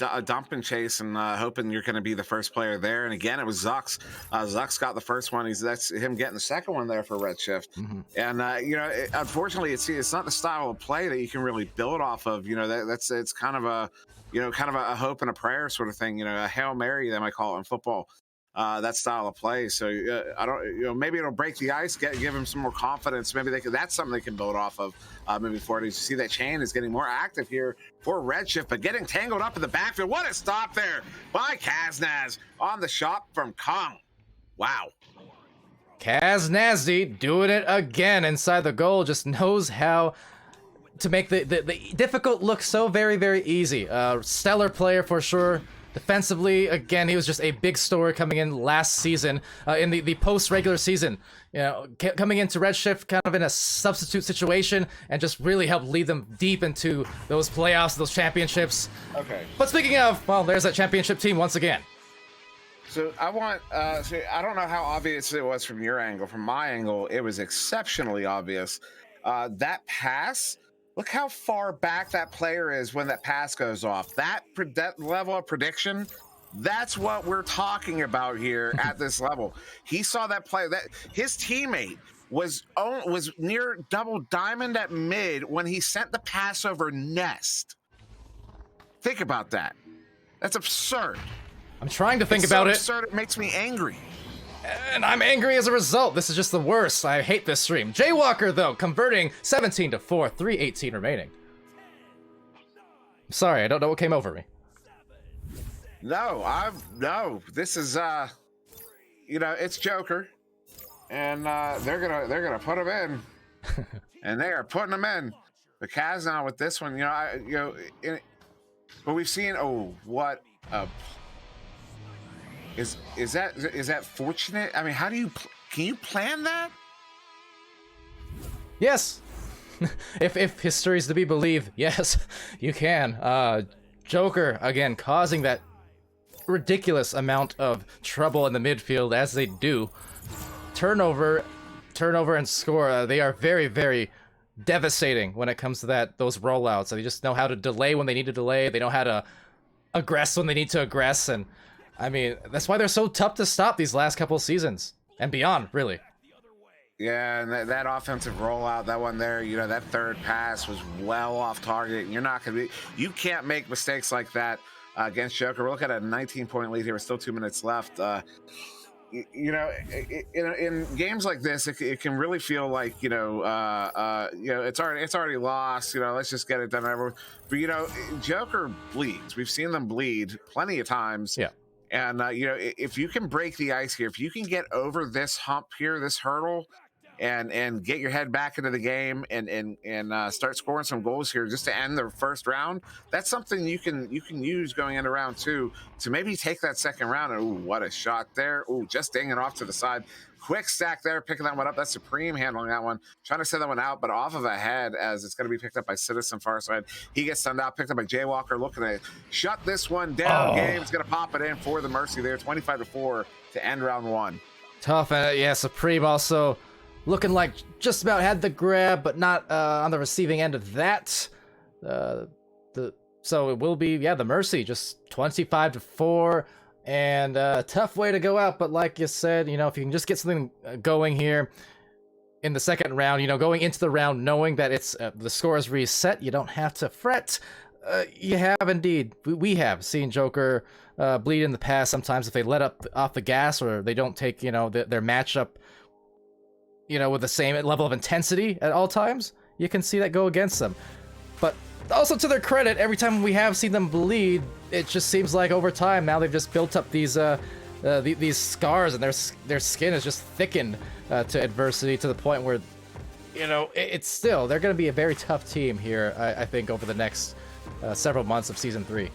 a dump and chase and hoping you're going to be the first player there. And again, it was Zux. Zux got the first one. That's him getting the second one there for Redshift. Mm-hmm. And, you know, unfortunately, it's not the style of play that you can really build off of. You know, it's kind of a, you know, kind of a hope and a prayer sort of thing. You know, a Hail Mary, they might call it in football. That style of play. So I don't, you know, maybe it'll break the ice, give him some more confidence. Maybe that's something they can build off of moving forward. As you see, that chain is getting more active here for Redshift, but getting tangled up in the backfield. What a stop there by Kaznaz on the shot from Kong. Wow. Kaznazzy doing it again inside the goal, just knows how to make the difficult look so very, very easy. Stellar player for sure. Defensively, again, he was just a big story coming in last season, in the post-regular season. You know, coming into Redshift kind of in a substitute situation and just really helped lead them deep into those playoffs, those championships. Okay. But speaking of, well, there's that championship team once again. So I want, so I don't know how obvious it was from your angle. From my angle, it was exceptionally obvious. That pass, look how far back that player is when that pass goes off. That level of prediction, that's what we're talking about here at this level. He saw that play. That his teammate was near double diamond at mid when he sent the pass over Nest. Think about that. That's absurd. I'm trying to think It's about so it. absurd, it makes me angry. And I'm angry as a result. This is just the worst. I hate this stream. Jaywalker, though, converting 17 to 4, 3:18 remaining. Sorry, I don't know what came over me. No, this is you know, it's Joker, and they're gonna put him in, and they are putting him in. The Kaz now with this one, but we've seen. Oh, what a. Is that fortunate? I mean, how do you can you plan that? Yes. if history is to be believed, yes, you can. Joker again causing that ridiculous amount of trouble in the midfield as they do. Turnover and score. They are very, very devastating when it comes to those rollouts. They just know how to delay when they need to delay. They know how to aggress when they need to aggress, and I mean, that's why they're so tough to stop these last couple seasons and beyond, really. Yeah, and that offensive rollout, that one there, you know, that third pass was well off target. You can't make mistakes like that against Joker. We're looking at a 19-point lead here with still 2 minutes left. In games like this, it can really feel like, it's already lost. You know, let's just get it done. But, you know, Joker bleeds. We've seen them bleed plenty of times. Yeah. And, if you can break the ice here, if you can get over this hump here, this hurdle, and get your head back into the game and start scoring some goals here just to end the first round, that's something you can use going into round 2 to maybe take that second round. And, ooh, what a shot there. Ooh, just dinging off to the side. Quick stack there, picking that one up. That's Supreme handling that one. Trying to send that one out, but off of a head as it's going to be picked up by Citizen far side. He gets sent out, picked up by Jaywalker, looking to shut this one down. Game's going to pop it in for the Mercy there, 25 to 4 to end round 1. Tough, yeah, Supreme also looking like just about had the grab, but not on the receiving end of that. So it will be, the Mercy, just 25 to 4. And tough way to go out, but like you said, you know, if you can just get something going here, in the second round, you know, going into the round knowing that it's the score is reset, you don't have to fret. You have indeed. We have seen Joker bleed in the past sometimes if they let up off the gas or they don't take, you know, their matchup, you know, with the same level of intensity at all times. You can see that go against them. But also to their credit, every time we have seen them bleed, it just seems like over time now they've just built up these scars and their skin is just thickened to adversity to the point where, you know, it's still, they're going to be a very tough team here, I think, over the next several months of Season 3.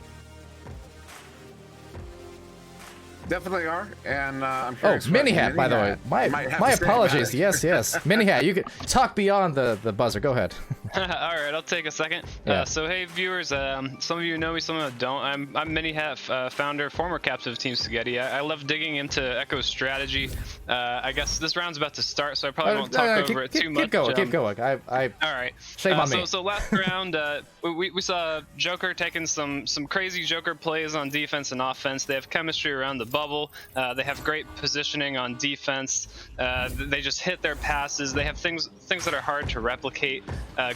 Definitely are, and I'm curious. Minihat, by the way. My apologies. Yes. Minihat, you can talk beyond the buzzer. Go ahead. All right, I'll take a second. Yeah. So hey, viewers, some of you know me, some of you don't. I'm Minihat, founder, former captain of Team Spaghetti. I love digging into Echo's strategy. I guess this round's about to start, so I probably won't talk over it too much. Keep going. All right. Shame on me. So last round, we saw Joker taking some crazy Joker plays on defense and offense. They have chemistry around the bubble. They have great positioning on defense. They just hit their passes. They have things that are hard to replicate.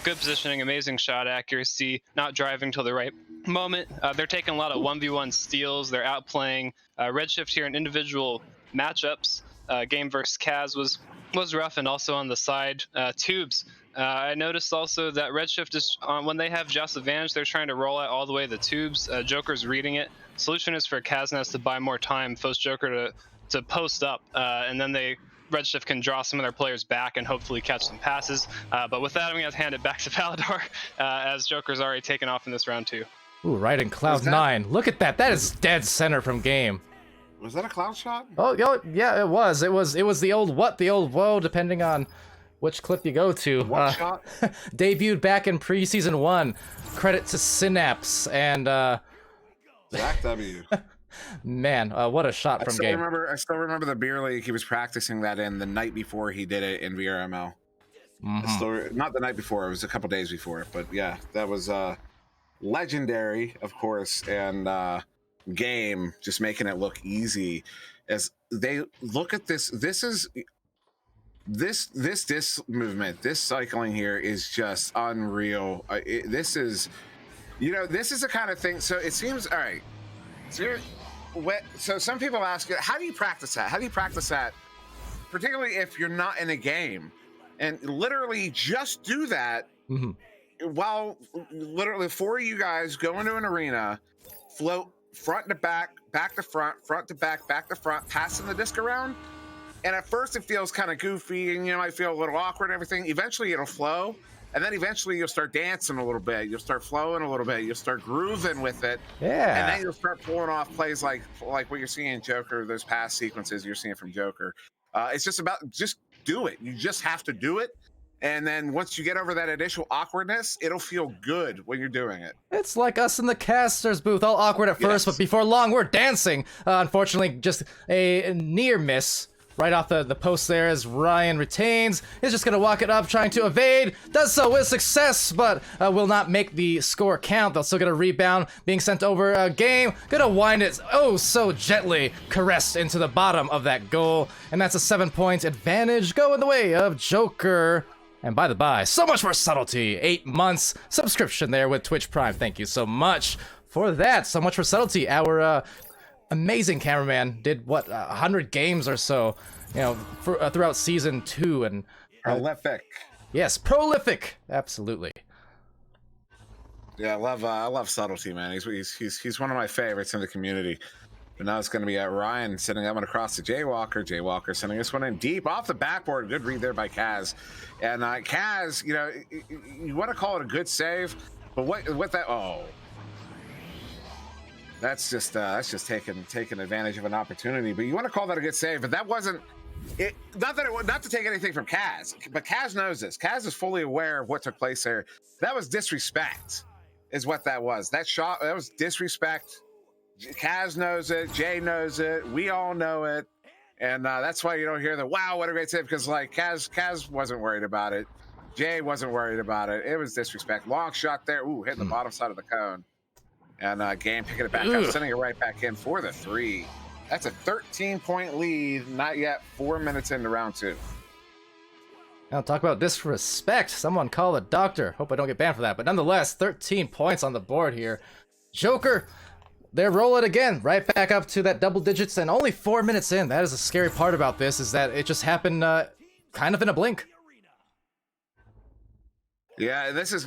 Good positioning, amazing shot accuracy, not driving till the right moment. They're taking a lot of 1v1 steals. They're outplaying Redshift here in individual matchups. Game versus Kaz was rough, and also on the side tubes. I noticed also that Redshift is when they have just advantage, they're trying to roll out all the way the tubes. Joker's reading it. Solution is for Kaznas to buy more time, force Joker to post up, and then Redshift can draw some of their players back and hopefully catch some passes. But with that, I'm going to hand it back to Palidore, as Joker's already taken off in this round 2. Ooh, right in Cloud9. Look at that. That is dead center from game. Was that a cloud shot? Oh, yeah, it was. It was the old what, the old whoa, depending on which clip you go to. What shot? Debuted back in preseason 1. Credit to Synapse and Zach W. Man, what a shot from game. I still remember the beer league he was practicing that in the night before he did it in VRML. Not the night before, it was a couple days before, but yeah, that was legendary, of course, and game just making it look easy as they look at this. This movement, this cycling here is just unreal. This is the kind of thing. So it seems all right. So some people ask, how do you practice that? How do you practice that, particularly if you're not in a game? And literally just do that while literally 4 of you guys go into an arena, float front to back, back to front to back, back to front, passing the disc around. And at first it feels kind of goofy and you might feel a little awkward and everything. Eventually it'll flow. And then eventually you'll start dancing a little bit. You'll start flowing a little bit. You'll start grooving with it. Yeah. And then you'll start pulling off plays like what you're seeing in Joker, those past sequences you're seeing from Joker. It's just about, just do it. You just have to do it. And then once you get over that initial awkwardness, it'll feel good when you're doing it. It's like us in the casters booth, all awkward at first, but before long, we're dancing. Unfortunately, just a near miss. Right off the post there as Ryan retains. He's just going to walk it up, trying to evade. Does so with success, but will not make the score count. They'll still get a rebound, being sent over a game. Going to wind it oh so gently, caressed into the bottom of that goal. And that's a 7-point advantage going the way of Joker. And by the by, so much more subtlety. 8 months subscription there with Twitch Prime. Thank you so much for that. So much for subtlety. Our amazing cameraman did what 100 games or so, you know, throughout season 2 and prolific. Yes, prolific, absolutely. Yeah, I love subtlety, man. He's one of my favorites in the community. But now it's going to be Ryan sending that one across to Jaywalker. Jaywalker sending this one in deep off the backboard. Good read there by Kaz. And Kaz, you know, you want to call it a good save, but what that that's just taking advantage of an opportunity. But you want to call that a good save, but that wasn't it. Not to take anything from Kaz, but Kaz knows this. Kaz is fully aware of what took place there. That was disrespect, is what that was. That shot, that was disrespect. Kaz knows it. Jay knows it. We all know it, and that's why you don't hear the "wow, what a great save," because like Kaz wasn't worried about it. Jay wasn't worried about it. It was disrespect. Long shot there. Ooh, hitting the bottom side of the cone. And Game picking it back up, sending it right back in for the 3. That's a 13-point lead. Not yet 4 minutes into round 2. Now talk about disrespect. Someone call a doctor. Hope I don't get banned for that. But nonetheless, 13 points on the board here. Joker, they're rolling again, right back up to that double digits, and only 4 minutes in. That is the scary part about this, is that it just happened kind of in a blink. Yeah, this is,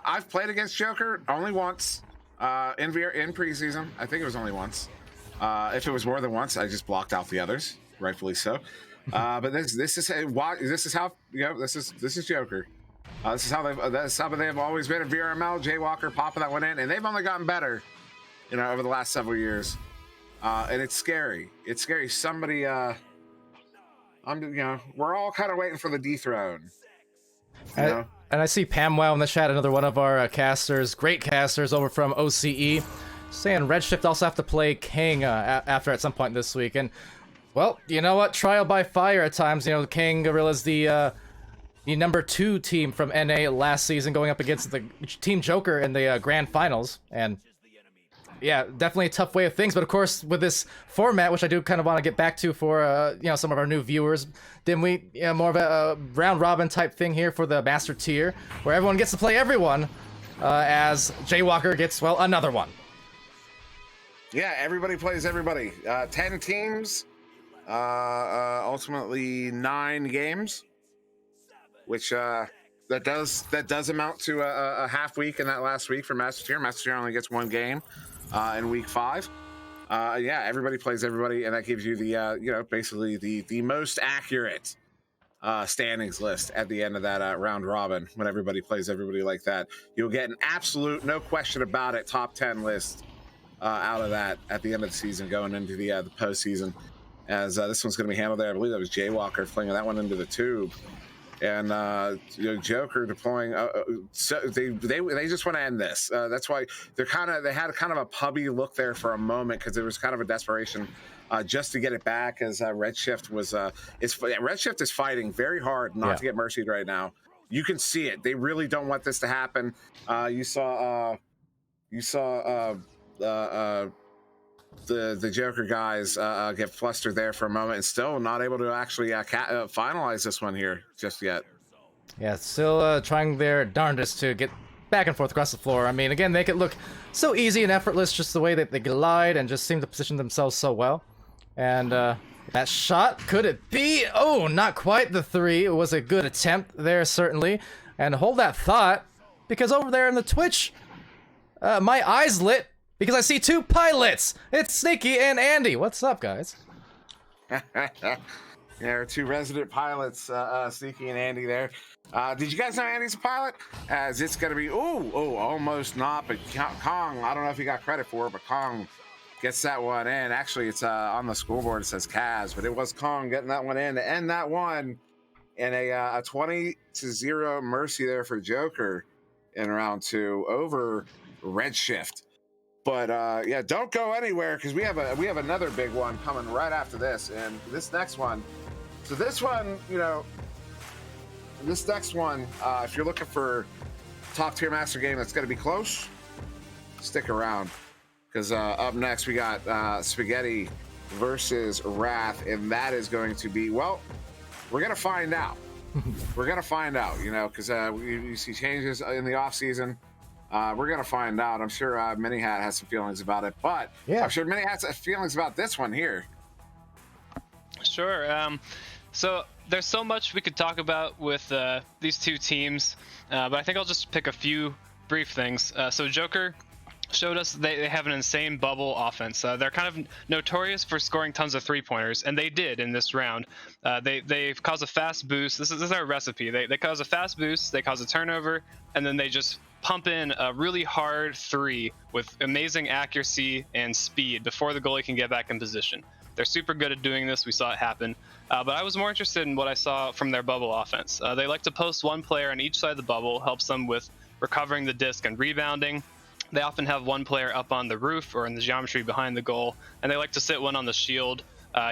I've played against Joker only once in preseason. I think it was only once. If it was more than once, I just blocked out the others, rightfully so. But this is how this is Joker. This is how they've always been in VRML. Jay Walker popping that one in, and they've only gotten better, over the last several years. And it's scary. It's scary. Somebody, we're all kind of waiting for the dethrone. And I see Pamwow in the chat, another one of our casters, great casters over from OCE, saying Redshift also have to play King after at some point this week. And well, you know what? Trial by fire at times. King Gorilla's the number 2 team from NA last season, going up against the Team Joker in the grand finals. And yeah, definitely a tough way of things. But of course, with this format, which I do kind of want to get back to for some of our new viewers, Dimwi, more of a round robin type thing here for the master tier, where everyone gets to play everyone, as Jaywalker gets, well, another one. Yeah, everybody plays everybody. 10 teams. Ultimately 9 games, which that does amount to a half week in that last week for Master Tier. Master Tier only gets 1 game in week 5. Yeah, everybody plays everybody, and that gives you the basically the most accurate standings list at the end of that round robin. When everybody plays everybody like that, you'll get an absolute, no question about it, top 10 list out of that at the end of the season, going into the postseason. As this one's going to be handled there. I believe that was Jaywalker flinging that one into the tube, and Joker deploying. So they just want to end this. That's why they had kind of a pubby look there for a moment, because there was kind of a desperation just to get it back. As Redshift Redshift is fighting very hard not to get mercied right now. You can see it. They really don't want this to happen. You saw the Joker guys get flustered there for a moment, and still not able to actually finalize this one here just yet. Yeah, still trying their darndest to get back and forth across the floor. I mean, again, they could look so easy and effortless, just the way that they glide and just seem to position themselves so well. And that shot, could it be? Oh, not quite the 3. It was a good attempt there, certainly. And hold that thought, because over there in the Twitch, my eyes lit, because I see 2 pilots. It's Sneaky and Andy. What's up, guys? There are 2 resident pilots, Sneaky and Andy there. Did you guys know Andy's a pilot? As it's going to be, almost not, but Kong, I don't know if he got credit for it, but Kong gets that one in. Actually, it's on the scoreboard, it says Kaz, but it was Kong getting that one in to end that one in a 20-0 mercy there for Joker in round 2 over Redshift. But yeah, don't go anywhere, because we have another big one coming right after this, and this next one. So this one, this next one, if you're looking for top tier master game that's going to be close, stick around, because up next we got Spaghetti versus Wrath, and that is going to be, well, we're going to find out. We're going to find out, because you see changes in the off season. We're going to find out. I'm sure Minihat has some feelings about it, but yeah, I'm sure Minihat has feelings about this one here. Sure. So there's so much we could talk about with these 2 teams, but I think I'll just pick a few brief things. So Joker showed us they have an insane bubble offense. They're kind of notorious for scoring tons of 3-pointers, and they did in this round. They cause a fast boost. This is our recipe. They cause a fast boost, they cause a turnover, and then they just pump in a really hard 3 with amazing accuracy and speed before the goalie can get back in position. They're super good at doing this. We saw it happen. But I was more interested in what I saw from their bubble offense. They like to post 1 player on each side of the bubble, helps them with recovering the disc and rebounding. They often have 1 player up on the roof or in the geometry behind the goal, and they like to sit 1 on the shield.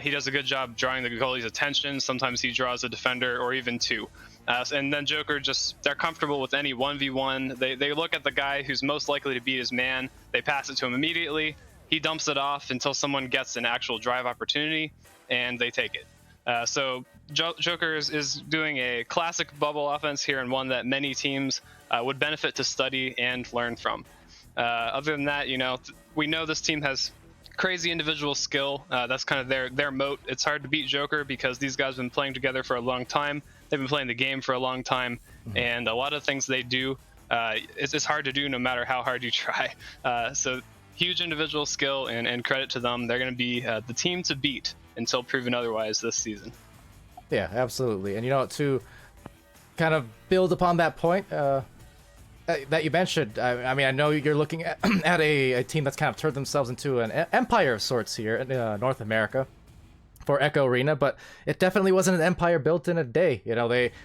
He does a good job drawing the goalie's attention. Sometimes he draws a defender or even 2. And then Joker they're comfortable with any 1v1. They look at the guy who's most likely to beat his man. They pass it to him immediately. He dumps it off until someone gets an actual drive opportunity, and they take it. So Joker is doing a classic bubble offense here, and one that many teams would benefit to study and learn from. Other than that, we know this team has crazy individual skill. That's kind of their moat. It's hard to beat Joker because these guys have been playing together for a long time. They've been playing the game for a long time, and a lot of things they do, it's hard to do no matter how hard you try. So huge individual skill, and credit to them. They're going to be the team to beat until proven otherwise this season. Yeah, absolutely. And to kind of build upon that point that you mentioned, I mean, I know you're looking at, at a team that's kind of turned themselves into an empire of sorts here in North America for Echo Arena, but it definitely wasn't an empire built in a day.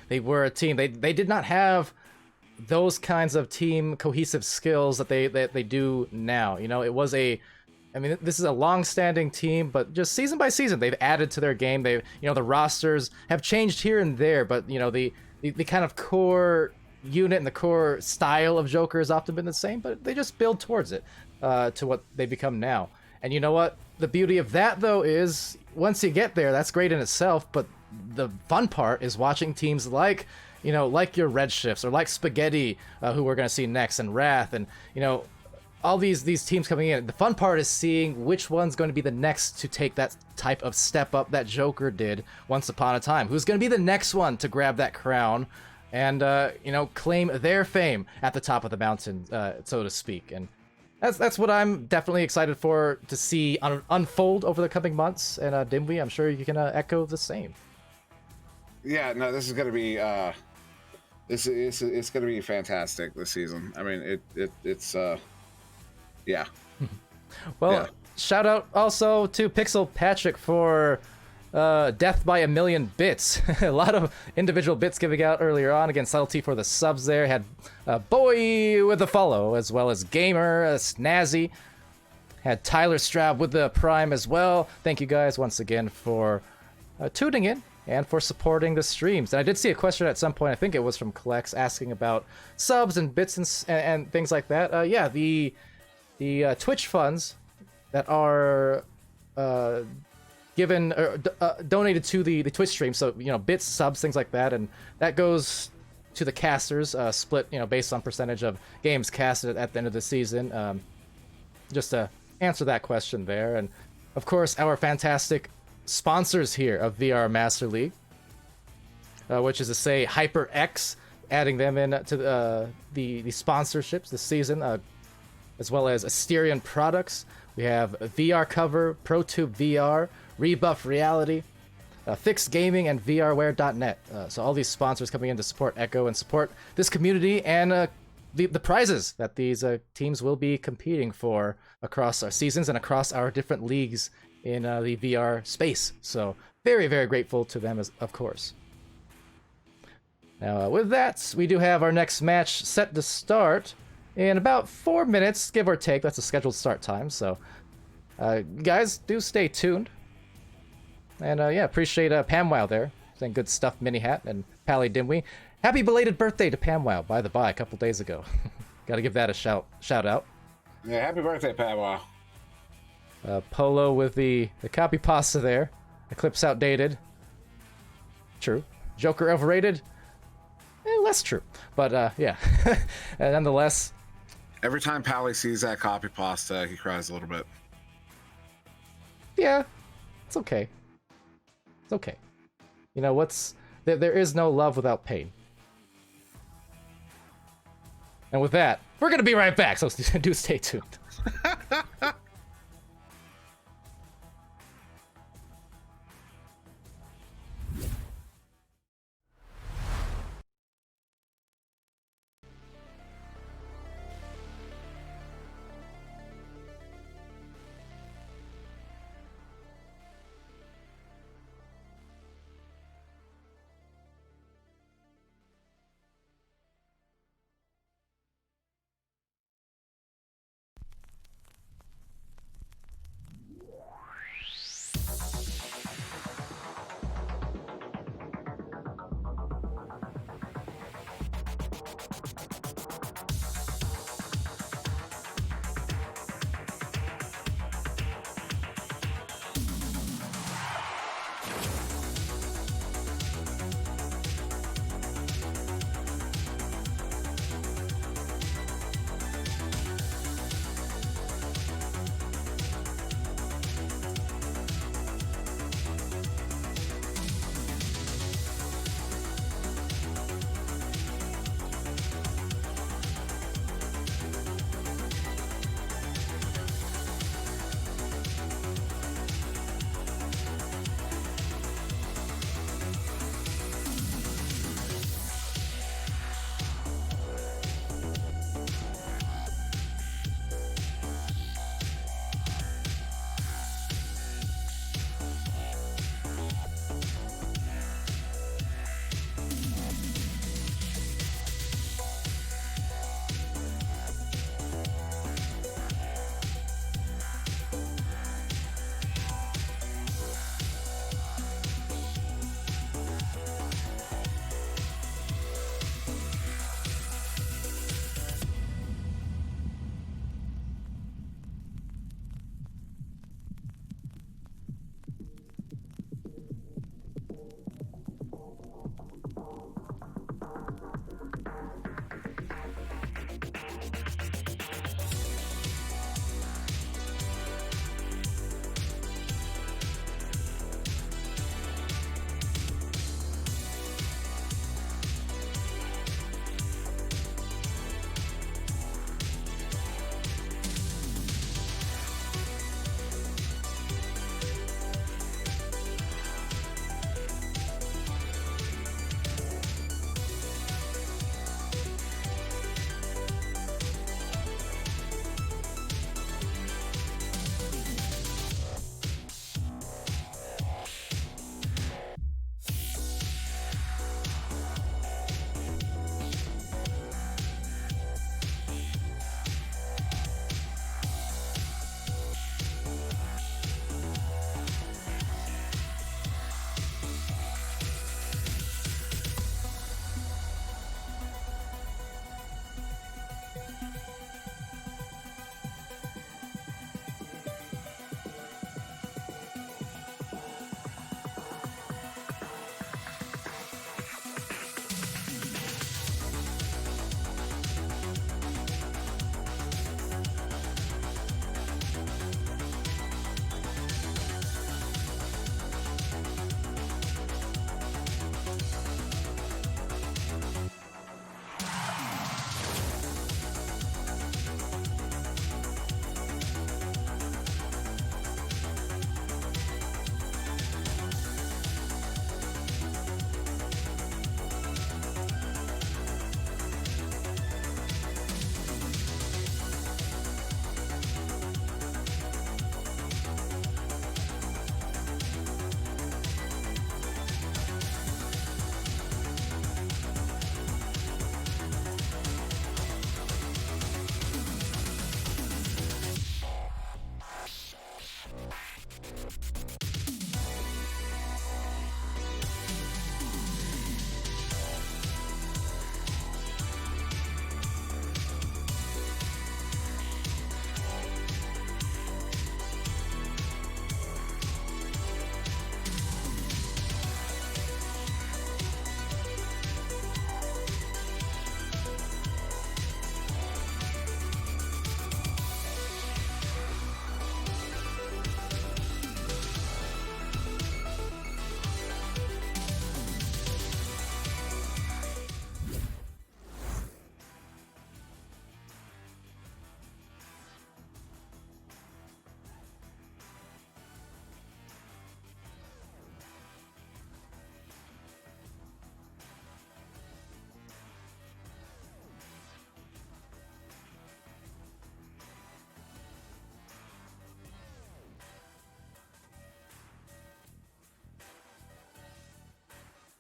They were a team. They did not have those kinds of team cohesive skills that they do now. It was I mean, this is a long-standing team, but just season by season, they've added to their game. The rosters have changed here and there, but the kind of core unit and the core style of Joker has often been the same, but they just build towards it to what they become now. And you know what? The beauty of that, though, is once you get there, that's great in itself, but the fun part is watching teams like your Redshifts or like Spaghetti, who we're going to see next, and Wrath, and all these teams coming in. The fun part is seeing which one's going to be the next to take that type of step up that Joker did once upon a time. Who's going to be the next one to grab that crown and claim their fame at the top of the mountain, so to speak. And that's what I'm definitely excited for to see unfold over the coming months. And Dimwi, I'm sure you can echo the same. Yeah, no, this is going to be it's going to be fantastic this season. I mean, it's yeah. Well, yeah. Shout out also to Pixel Patrick for Death by a Million Bits. A lot of individual bits giving out earlier on. Again, Subtlety for the subs there. Had Boy with the follow, as well as Gamer, Snazzy. Had Tyler Straub with the Prime as well. Thank you guys once again for tuning in and for supporting the streams. And I did see a question at some point, I think it was from Collex, asking about subs and bits and things like that. Yeah, the Twitch funds that are given or donated to the Twitch stream, so bits, subs, things like that, and that goes to the casters, split based on percentage of games casted at the end of the season. Just to answer that question there. And of course, our fantastic sponsors here of VR Master League, which is to say HyperX, adding them in to the sponsorships this season, as well as Asterion Products. We have VR Cover, ProTube VR, Rebuff Reality, Fixed Gaming, and VRware.net. So all these sponsors coming in to support Echo and support this community and the prizes that these teams will be competing for across our seasons and across our different leagues in the VR space. So very, very grateful to them, of course. Now, with that, we do have our next match set to start in about 4 minutes, give or take. That's a scheduled start time, so guys, do stay tuned. And yeah, appreciate PamWow there, saying good stuff, Minihat and Palidore. Happy belated birthday to PamWow, by the by, a couple days ago. Gotta give that a shout out. Yeah, happy birthday, PamWow. Polo with the copy pasta there. Eclipse outdated. True. Joker overrated. Less true. But yeah, and nonetheless. Every time Pally sees that copy pasta, he cries a little bit. Yeah, it's okay. It's okay. There is no love without pain. And with that, we're gonna be right back, so do stay tuned.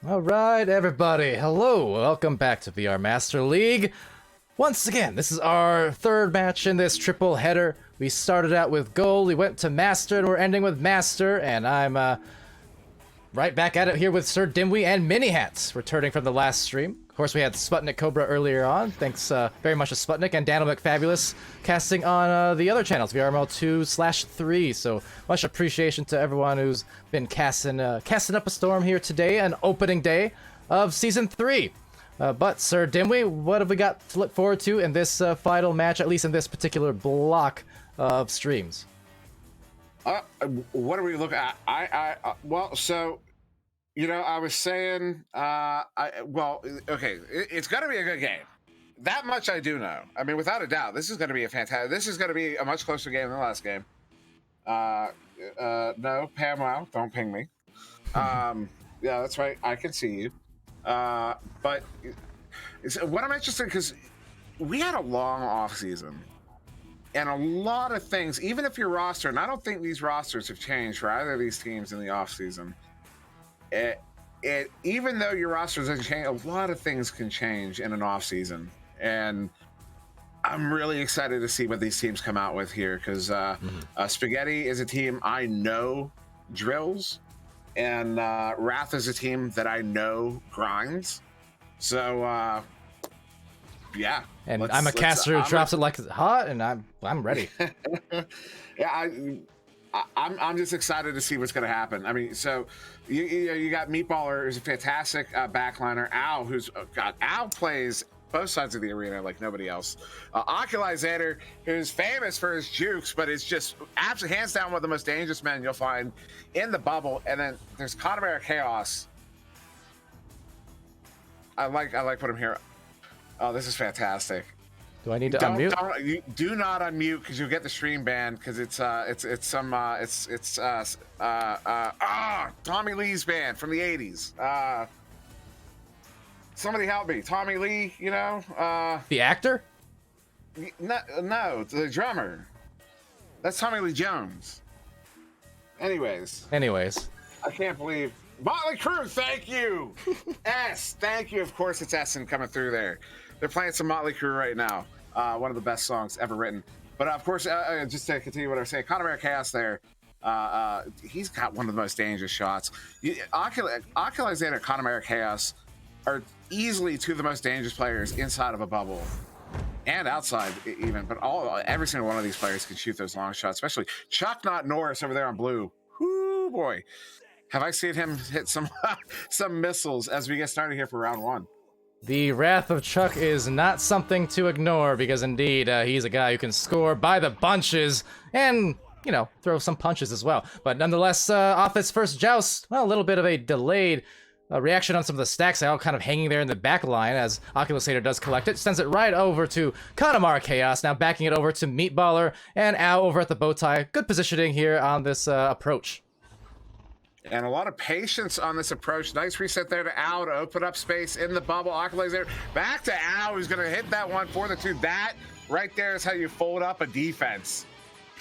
All right, everybody. Hello. Welcome back to VR Master League. Once again, this is our third match in this triple header. We started out with Gold, we went to Master, and we're ending with Master. And I'm right back at it here with SirDimwi and Minihat, returning from the last stream. Of course, we had SputnikKobra earlier on. Thanks very much to Sputnik and Daniel McFabulous casting on the other channels, VRML 2/3. So much appreciation to everyone who's been casting up a storm here today, an opening day of Season 3. But SirDimwi, what have we got to look forward to in this final match, at least in this particular block of streams? What are we looking at? Well, so, you know, I was saying, okay, it's going to be a good game. That much I do know. I mean, without a doubt, this is going to be this is going to be a much closer game than the last game. No, Pam, wow, don't ping me. Yeah, that's right. I can see you. But what I'm interested in, because we had a long off season and a lot of things, even if your roster, and I don't think these rosters have changed for either of these teams in the off season. Even though your roster doesn't change, a lot of things can change in an off season, and I'm really excited to see what these teams come out with here, because Spaghetti is a team I know drills. And Wrath is a team that I know grinds. So, yeah. And I'm a caster who drops it like it's hot, and I'm ready. Yeah, I'm just excited to see what's going to happen. I mean, so you got Meatballer, who's a fantastic backliner. Al plays both sides of the arena like nobody else. Occulizator, who's famous for his jukes, but is just absolutely hands down one of the most dangerous men you'll find in the bubble. And then there's Connemara Chaos. I like putting him here. Oh, this is fantastic. Do I need to unmute? You do not unmute, because you'll get the stream banned, because it's Tommy Lee's band from the 80s. Somebody help me. Tommy Lee, you know? The actor? No, the drummer. That's Tommy Lee Jones. Anyways. I can't believe. Motley Crue, thank you! Thank you. Of course, it's Essen coming through there. They're playing some Motley Crue right now. One of the best songs ever written. But of course, just to continue what I was saying, Connemara Chaos there. He's got one of the most dangerous shots. Occulizator and Connemara Chaos are easily two of the most dangerous players inside of a bubble and outside even, but every single one of these players can shoot those long shots, especially Chuck Not Norris over there on blue. Whoo boy, have I seen him hit some missiles as we get started here for round one. The wrath of Chuck is not something to ignore, because indeed he's a guy who can score by the bunches and, you know, throw some punches as well. But nonetheless, off his first joust, well, a little bit of a delayed reaction on some of the stacks, all kind of hanging there in the back line as Occulizator does collect it. Sends it right over to Connemara Chaos, now backing it over to Meatballer and Al over at the bow tie. Good positioning here on this approach. And a lot of patience on this approach. Nice reset there to Al to open up space in the bubble. Occulizator back to Al, who's going to hit that one for the two. That right there is how you fold up a defense.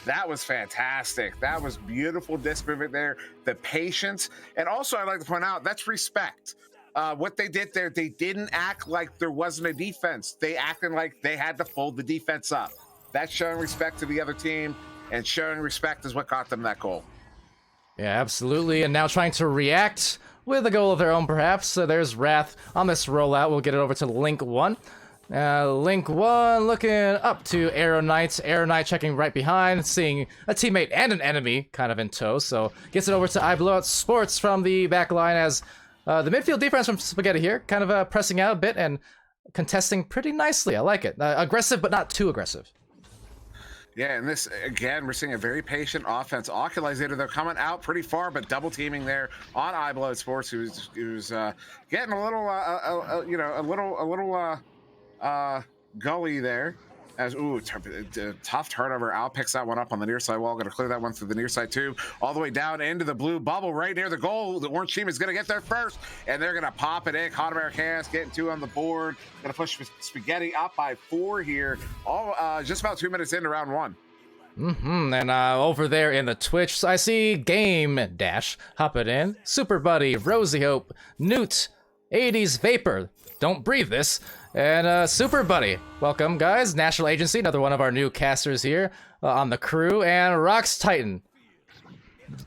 That was fantastic. That was beautiful disc movement there. The patience. And also, I'd like to point out, that's respect. What they did there, they didn't act like there wasn't a defense. They acted like they had to fold the defense up. That's showing respect to the other team, and showing respect is what got them that goal. Yeah, absolutely. And now trying to react with a goal of their own, perhaps. So there's Wrath on this rollout. We'll get it over to Link 1. Link 1 looking up to Arrow Knight. Arrow Knight checking right behind, seeing a teammate and an enemy kind of in tow. So gets it over to iBlowout Sports from the back line, as the midfield defense from Spaghetti here kind of pressing out a bit and contesting pretty nicely. I like it. Aggressive, but not too aggressive. Yeah, and this, again, we're seeing a very patient offense. Occulizator, they're coming out pretty far, but double teaming there on iBlowout Sports, who's getting a little, gully there. As tough turnover. Al picks that one up on the near side wall. Going to clear that one through the near side too, all the way down into the blue bubble right near the goal. The orange team is going to get there first, and they're going to pop it in. Connemara Chaos getting 2 on the board. Going to push Spaghetti up by 4 here. All just about 2 minutes into round 1. And over there in the Twitch, I see Game Dash hopping in. Super Buddy, Rosie Hope, Newt, 80s Vapor, don't breathe this, and Super Buddy. Welcome, guys. National Agency, another one of our new casters here on the crew, and Rox Titan.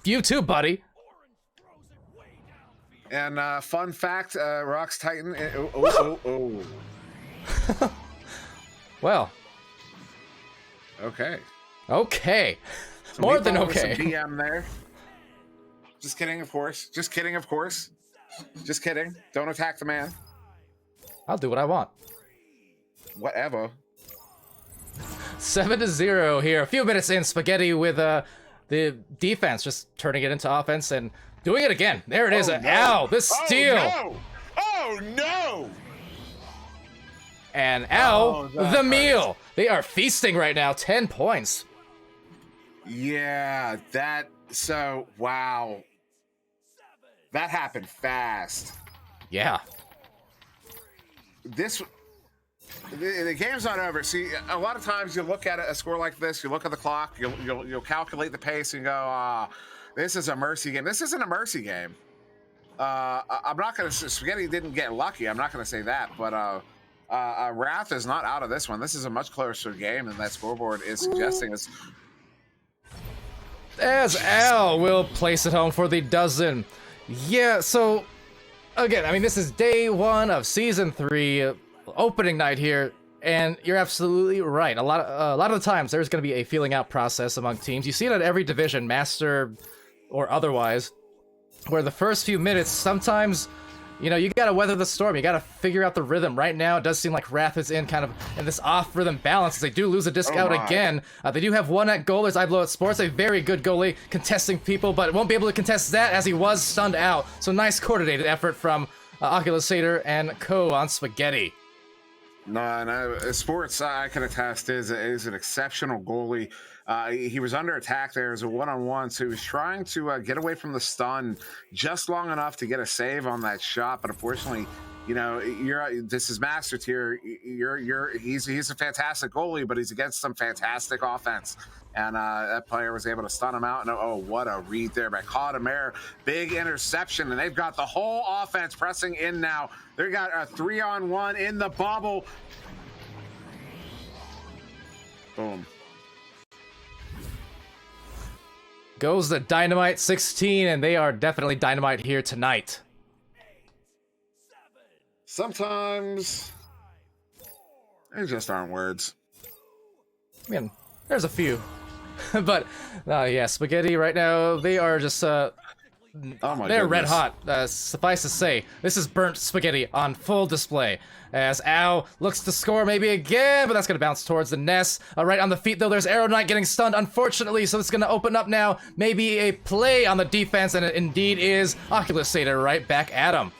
You too, buddy. And fun fact, Rox Titan. Well. Okay. Okay. Some More than meatball with okay. Some BM there. Just kidding, of course. Just kidding, of course. Just kidding. Don't attack the man. I'll do what I want. Whatever. 7-0 here. A few minutes in, Spaghetti with the defense just turning it into offense and doing it again. There it is. Oh, no. Ow, the steal. Oh, no. Oh, no. And ow, Oh, that the hurts. meal. They are feasting right now. 10 points. Yeah, wow. That happened fast. Yeah. The game's not over. See, a lot of times you look at a score like this, you look at the clock, you'll calculate the pace and go, this is a mercy game. This isn't a mercy game. I'm not going to, Spaghetti didn't get lucky. I'm not going to say that, but Wrath is not out of this one. This is a much closer game than that scoreboard is suggesting. As Al will place it home for the dozen. Yeah, so, again, I mean, this is day 1 of Season 3, opening night here, and you're absolutely right. A lot of the times, there's going to be a feeling out process among teams. You see it at every division, Master or otherwise, where the first few minutes, sometimes, you know, you gotta weather the storm. You gotta figure out the rhythm. Right now, it does seem like Wrath is in kind of in this off-rhythm balance as they do lose a disc out again. They do have one net goal. There's iBlowout Sports, a very good goalie contesting people, but won't be able to contest that as he was stunned out. So nice coordinated effort from Oculus Satyr and Co. on Spaghetti. No, Sports, I can attest, is an exceptional goalie. He was under attack there as a one-on-one, so he was trying to get away from the stun just long enough to get a save on that shot. But unfortunately, you know, this is Master Tier. He's a fantastic goalie, but he's against some fantastic offense. And that player was able to stun him out. And oh, what a read there by Cautamere. Big interception, and they've got the whole offense pressing in now. They got a 3-on-1 in the bubble. Boom. Goes the Dynamite 16, and they are definitely Dynamite here tonight. Sometimes there just aren't words. I mean, there's a few. But, yeah, Spaghetti right now, they are just, Oh my they're red goodness. hot. Suffice to say, this is burnt Spaghetti on full display. As Ao looks to score maybe again, but that's going to bounce towards the nest. Right on the feet, though, there's Arrow Knight getting stunned, unfortunately, so it's going to open up now. Maybe a play on the defense, and it indeed is Oculus Satyr right back at him.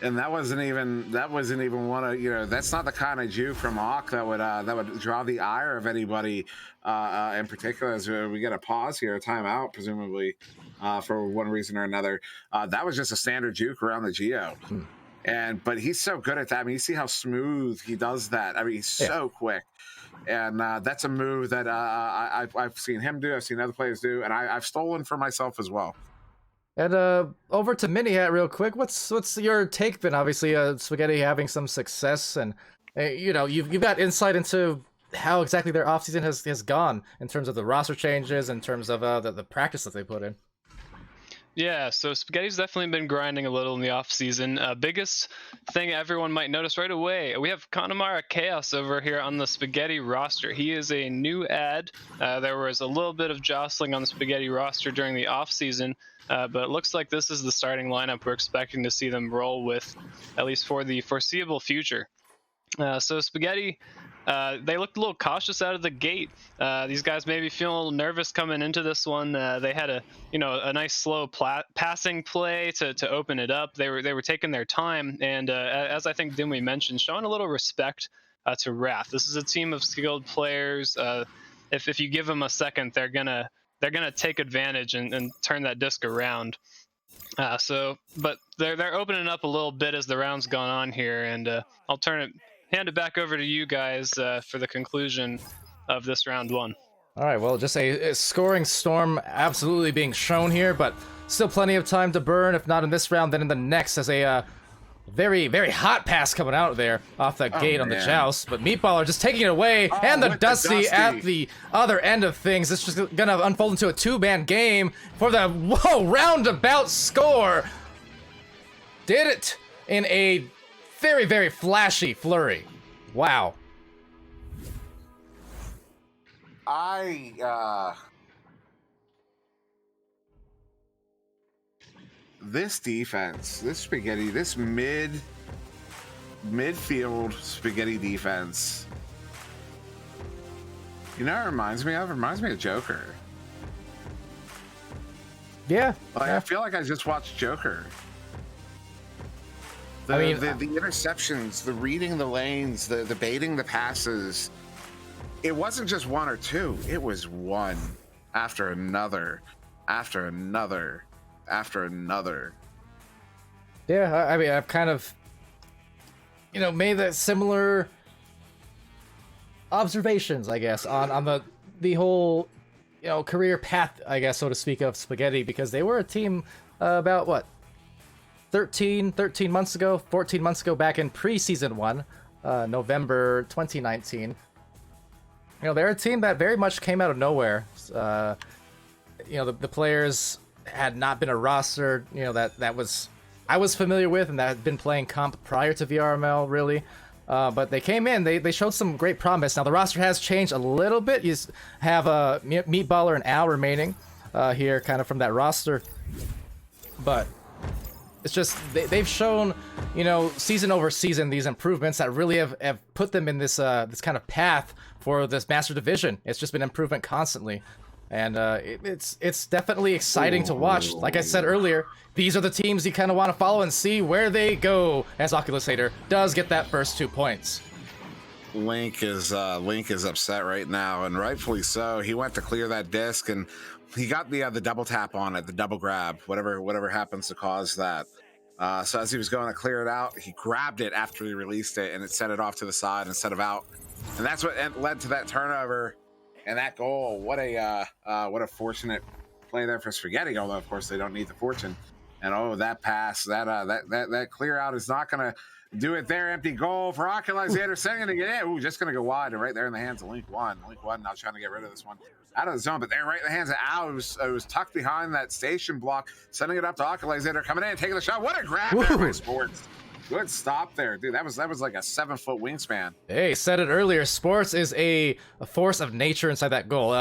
And that wasn't even one of, you know, that's not the kind of juke from Hawk that would draw the ire of anybody in particular. As we get a pause here, a timeout, presumably, for one reason or another. That was just a standard juke around the Geo. But he's so good at that. I mean, you see how smooth he does that. I mean, he's so quick. And that's a move that I've seen him do. I've seen other players do, and I've stolen for myself as well. And over to Minihat real quick. What's your take been? Obviously, Spaghetti having some success, and you know, you've got insight into how exactly their offseason has gone in terms of the roster changes, in terms of the practice that they put in. Yeah, so Spaghetti's definitely been grinding a little in the off-season. Biggest thing everyone might notice right away, we have Connemara Chaos over here on the Spaghetti roster. He is a new add. There was a little bit of jostling on the Spaghetti roster during the off-season, but it looks like this is the starting lineup we're expecting to see them roll with, at least for the foreseeable future. So Spaghetti, they looked a little cautious out of the gate. These guys maybe feeling a little nervous coming into this one. They had a nice slow passing play to open it up. They were taking their time, and as I think Dimwi mentioned, showing a little respect to Wrath. This is a team of skilled players. If you give them a second, they're gonna take advantage and turn that disc around. But they're opening up a little bit as the round's gone on here, and I'll hand it back over to you guys for the conclusion of this round 1. All right, well, just a scoring storm absolutely being shown here, but still plenty of time to burn, if not in this round, then in the next, as a Very, very hot pass coming out there off that gate on the joust, but Meatballer just taking it away, and the Dusty at the other end of things. It's just gonna unfold into a two-man game for the roundabout score. Did it in a very, very flashy flurry. Wow. This defense, this spaghetti, this midfield spaghetti defense, you know, it reminds me of Joker. Yeah. Like, I feel like I just watched Joker. The interceptions, the reading the lanes, the baiting the passes. It wasn't just one or two. It was one after another, after another, after another. Yeah, I mean, I've kind of, made that similar observations, I guess, on the whole, career path, I guess, so to speak, of Spaghetti, because they were a team about, what, 13 months ago, 14 months ago, back in preseason 1, November 2019. They're a team that very much came out of nowhere. The players had not been a roster, that was I was familiar with and that had been playing comp prior to VRML, really. But they came in, they showed some great promise. Now, the roster has changed a little bit. You have Meatballer and Al remaining here, kind of from that roster. But it's just, they've shown, season over season, these improvements that really have put them in this this kind of path for this Master Division. It's just been improvement constantly. And it's definitely exciting to watch. Like I said earlier, these are the teams you kind of want to follow and see where they go, as Oculus Hater does get that first 2 points. Link is upset right now, and rightfully so. He went to clear that disc, and he got the double tap on it, the double grab, whatever happens to cause that. So as he was going to clear it out, he grabbed it after he released it, and it sent it off to the side instead of out. And that's what led to that turnover and that goal. What a fortunate play there for Spaghetti, although of course they don't need the fortune. And that pass, that clear out is not going to do it there. Empty goal for Oculator, sending it to get in. Ooh, just going to go wide, and right there in the hands of Link One. Link One now trying to get rid of this one out of the zone, but they're right in the hands of Al. It was tucked behind that station block, sending it up to Oculator, coming in, taking the shot. What a grab there by Sports. Good stop there, dude. That was like a 7-foot wingspan. Hey, said it earlier. Sports is a force of nature inside that goal.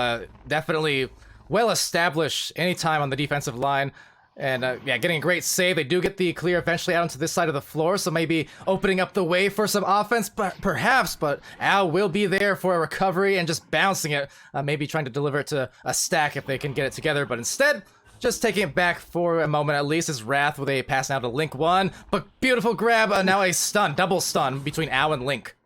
Definitely well established anytime on the defensive line. And getting a great save. They do get the clear eventually out onto this side of the floor, so maybe opening up the way for some offense, perhaps. But Al will be there for a recovery and just bouncing it, maybe trying to deliver it to a stack if they can get it together. But instead, just taking it back for a moment at least, is Wrath with a pass now to Link One. But beautiful grab, now a stun, double stun between Al and Link.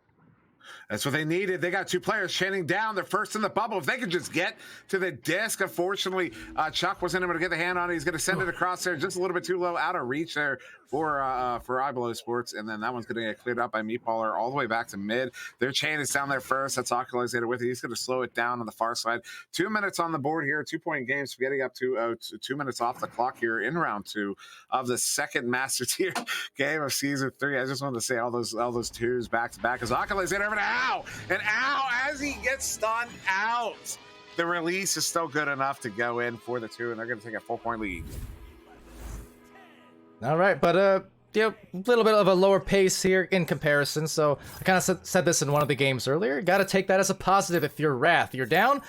That's what they needed. They got two players chaining down. They're first in the bubble. If they could just get to the disc. Unfortunately, Chuck wasn't able to get the hand on it. He's going to send it across there, just a little bit too low, out of reach there for iBelow Sports. And then that one's going to get cleared up by Meatballer all the way back to mid. Their chain is down there first. That's Oculator with it. He's going to slow it down on the far side. 2 minutes on the board here. 2-point game. Spaghetti up to 2 minutes off the clock here in round 2 of the second Master Tier game of Season 3. I just wanted to say all those twos back to back as Oculator over to Al. And Al, as he gets stunned out, the release is still good enough to go in for the 2, and they're going to take a 4-point lead. All right, but a little bit of a lower pace here in comparison. So I kind of said this in one of the games earlier. Got to take that as a positive if you're Wrath. You're down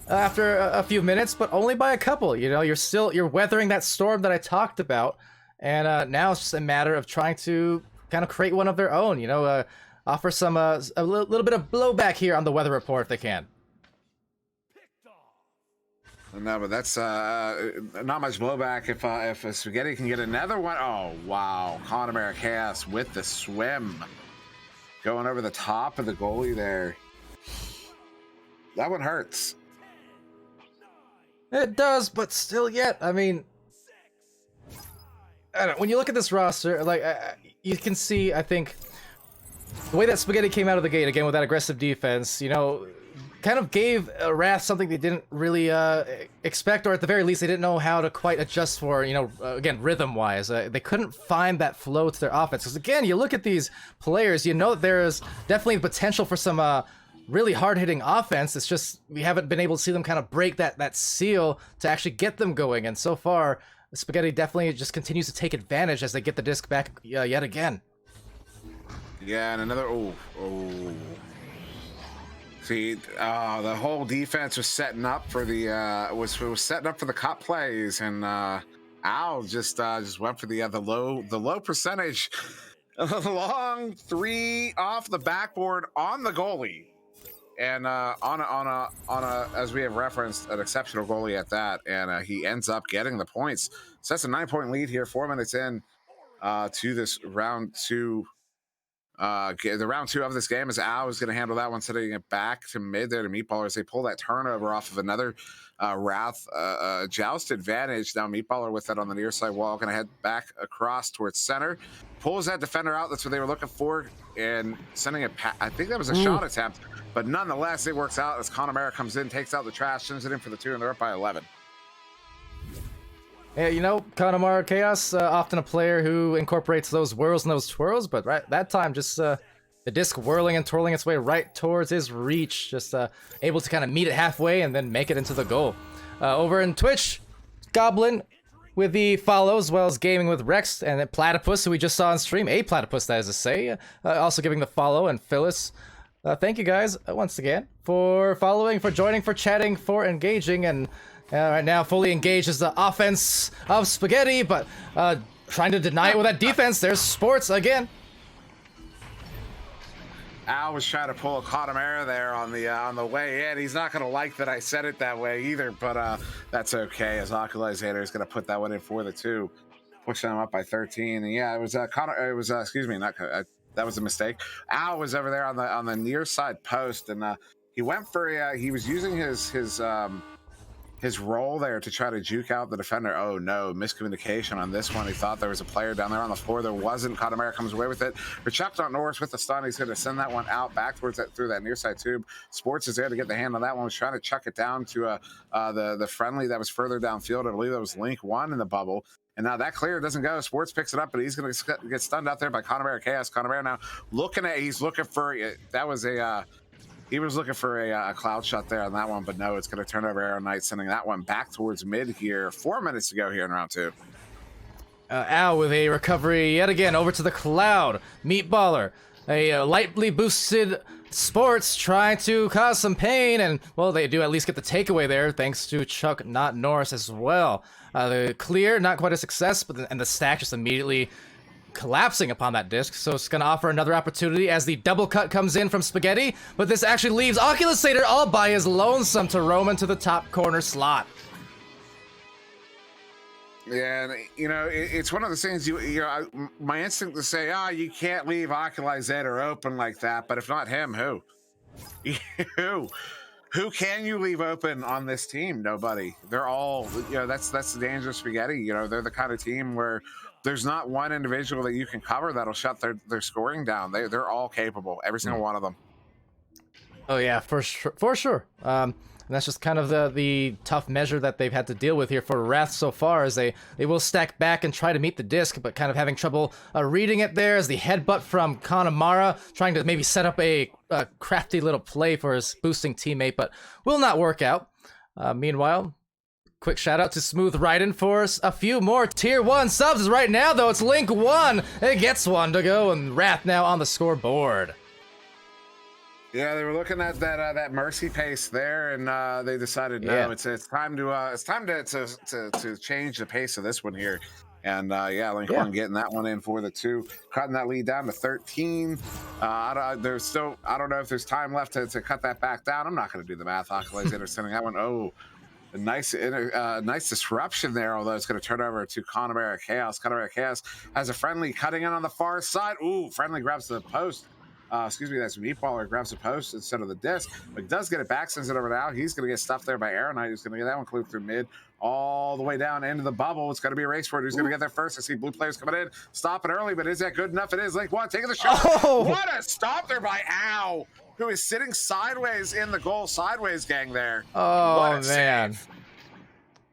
after a few minutes, but only by a couple. You're weathering that storm that I talked about, and now it's just a matter of trying to kind of create one of their own. Offer some a little bit of blowback here on the weather report if they can. No, but that's not much blowback if Spaghetti can get another one. Oh, wow. Connemara Chaos with the swim. Going over the top of the goalie there. That one hurts. It does, but still yet. I mean, I don't know, when you look at this roster, you can see, I think, the way that Spaghetti came out of the gate, again, with that aggressive defense, kind of gave Wrath something they didn't really expect, or at the very least, they didn't know how to quite adjust for, again, rhythm-wise. They couldn't find that flow to their offense. Because, again, you look at these players, you know that there is definitely the potential for some really hard-hitting offense. It's just we haven't been able to see them kind of break that seal to actually get them going. And so far, Spaghetti definitely just continues to take advantage as they get the disc back yet again. Yeah, and another See, the whole defense was setting up for the was setting up for the cut plays, and Al just went for the low percentage, long three off the backboard on the goalie, and on a as we have referenced, an exceptional goalie at that, and he ends up getting the points. So that's a 9-point lead here, 4 minutes in to this round two. The round two of this game is Al is going to handle that one, sending it back to mid there to Meatballer as they pull that turnover off of another Wrath joust advantage. Now Meatballer with that on the near side wall, going to head back across towards center, pulls that defender out. That's what they were looking for, and sending it. I think that was a shot attempt, but nonetheless it works out as Connemara comes in, takes out the trash, sends it in for the 2, and they're up by 11. Yeah, Connemara Chaos, often a player who incorporates those whirls and those twirls, but right that time, just the disc whirling and twirling its way right towards his reach, just able to kind of meet it halfway and then make it into the goal. Over in Twitch, Goblin with the follow, as well as gaming with Rex and Platypus, who we just saw on stream, a Platypus, that is to say, also giving the follow, and Phyllis. Thank you guys once again for following, for joining, for chatting, for engaging, and right now fully engaged is the offense of Spaghetti, but trying to deny it with that defense. There's Sports again. Al was trying to pull a Connemara there on the way in. He's not going to like that I said it that way either, but that's okay, as Occulizator is going to put that one in for the 2, pushing them up by 13. And yeah, it was excuse me, not that was a mistake. Al was over there on the near side post, and he went for he was using his roll there to try to juke out the defender. Oh no, miscommunication on this one. He thought there was a player down there on the floor. There wasn't. Connemara comes away with it. Rechaped on Norris with the stun. He's going to send that one out back towards through that near side tube. Sports is there to get the hand on that one. Was trying to chuck it down to the friendly that was further downfield. I believe that was Link 1 in the bubble. And now that clear doesn't go. Sports picks it up, but he's going to get stunned out there by Connemara Chaos. Connemara now he's looking for, that was he was looking for a cloud shot there on that one, but no, it's going to turn over Arrow Knight, sending that one back towards mid here. 4 minutes to go here in round 2. Al with a recovery yet again over to the cloud. Meatballer, a lightly boosted Sports trying to cause some pain, and well, they do at least get the takeaway there thanks to Chuck, not Norris, as well. The clear, not quite a success, and the stack just immediately collapsing upon that disc, so it's going to offer another opportunity as the double cut comes in from Spaghetti, but this actually leaves Occulizator all by his lonesome to roam into the top corner slot. Yeah, and it's one of those things. My instinct to say, you can't leave Occulizator open like that. But if not him, who? Who can you leave open on this team? Nobody. They're all. That's the danger of Spaghetti. They're the kind of team where there's not one individual that you can cover that'll shut their scoring down. They're all capable. Every single one of them. Oh yeah, for sure. And that's just kind of the tough measure that they've had to deal with here for Wrath so far, as they will stack back and try to meet the disc, but kind of having trouble reading it there, as the headbutt from Connemara, trying to maybe set up a crafty little play for his boosting teammate, but will not work out. Meanwhile, quick shout out to Smooth Raiden for a few more tier 1 subs. Right now, though, it's Link 1. It gets one to go, and Wrath now on the scoreboard. Yeah, they were looking at that mercy pace there, and they decided no, it's time to change the pace of this one here, and Link 1 getting that one in for the 2, cutting that lead down to 13. I don't know if there's time left to cut that back down. I'm not going to do the math. Occulizator sending that one. Oh, a nice disruption there, although it's going to turn over to Connemara Chaos. Connemara Chaos has a friendly cutting in on the far side. Ooh, friendly grabs the post. That's Meatballer, grabs the post instead of the disc, but does get it back, sends it over now. He's going to get stuffed there by Arrow Knight, who's going to get that one cleared through mid, all the way down into the bubble. It's going to be a race for it. Who's going to get there first? I see blue players coming in, stopping early, but is that good enough? It is. Link 1 taking the shot. Oh! What a stop there by Al. who is sitting sideways in the goal, sideways gang there. Oh, What a man. save.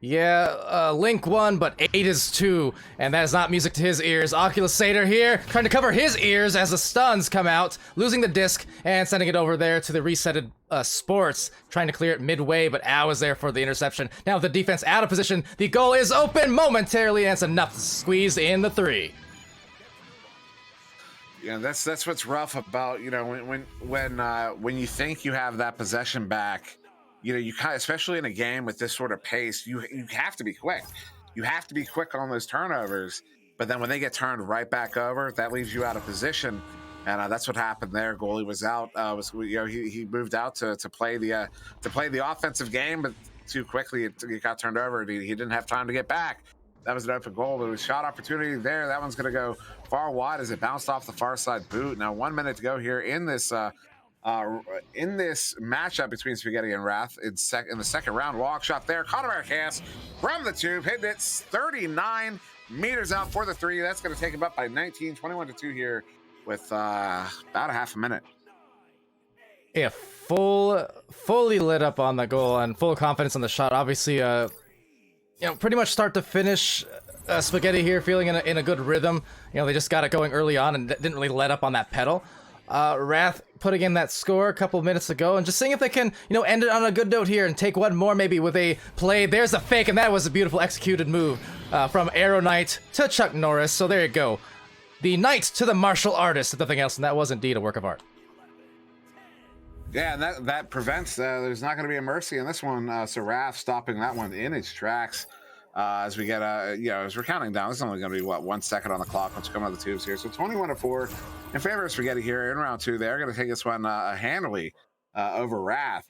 Yeah, Link 1, but 8 is 2, and that is not music to his ears. Oculusator here, trying to cover his ears as the stuns come out, losing the disc, and sending it over there to the resetted Sports, trying to clear it midway, but Ao is there for the interception. Now with the defense out of position, the goal is open momentarily, and it's enough to squeeze in the 3. Yeah, that's what's rough about, you know, when you think you have that possession back, you know, you kind of, especially in a game with this sort of pace, you have to be quick. You have to be quick on those turnovers. But then when they get turned right back over, that leaves you out of position, and that's what happened there. Goalie was out. He moved out to play the offensive game, but too quickly it got turned over. He didn't have time to get back. That was an open goal. There was shot opportunity there. That one's going to go far wide as it bounced off the far side boot. Now 1 minute to go here in this matchup between Spaghetti and Wrath in the second round. Walk shot there. Conor Cast from the tube, hitting it 39 meters out for the 3. That's going to take him up by 19, 21-2 here with about a half a minute. Yeah, fully lit up on the goal and full confidence on the shot. Obviously, pretty much start to finish. Spaghetti here feeling in a good rhythm. They just got it going early on and didn't really let up on that pedal. Wrath putting in that score a couple minutes ago and just seeing if they can, end it on a good note here and take one more maybe with a play. There's a fake, and that was a beautiful executed move from Arrow Knight to Chuck Norris. So there you go. The knight to the martial artist, if nothing else, and that was indeed a work of art. Yeah, and that prevents, there's not going to be a mercy in this one. So Wrath stopping that one in its tracks. As we get as we're counting down, this is only going to be 1 second on the clock once we come out of the tubes here. So 21-4 in favor of Spaghetti here in round 2. They're going to take this one handily over Wrath.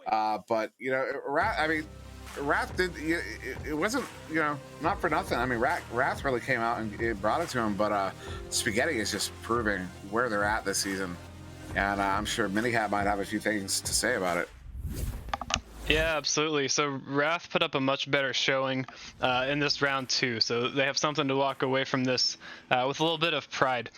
But Wrath did. It wasn't not for nothing. I mean, Wrath really came out and it brought it to him. But Spaghetti is just proving where they're at this season, and I'm sure Minihat might have a few things to say about it. Yeah, absolutely. So Wrath put up a much better showing in this round 2, so they have something to walk away from this with a little bit of pride.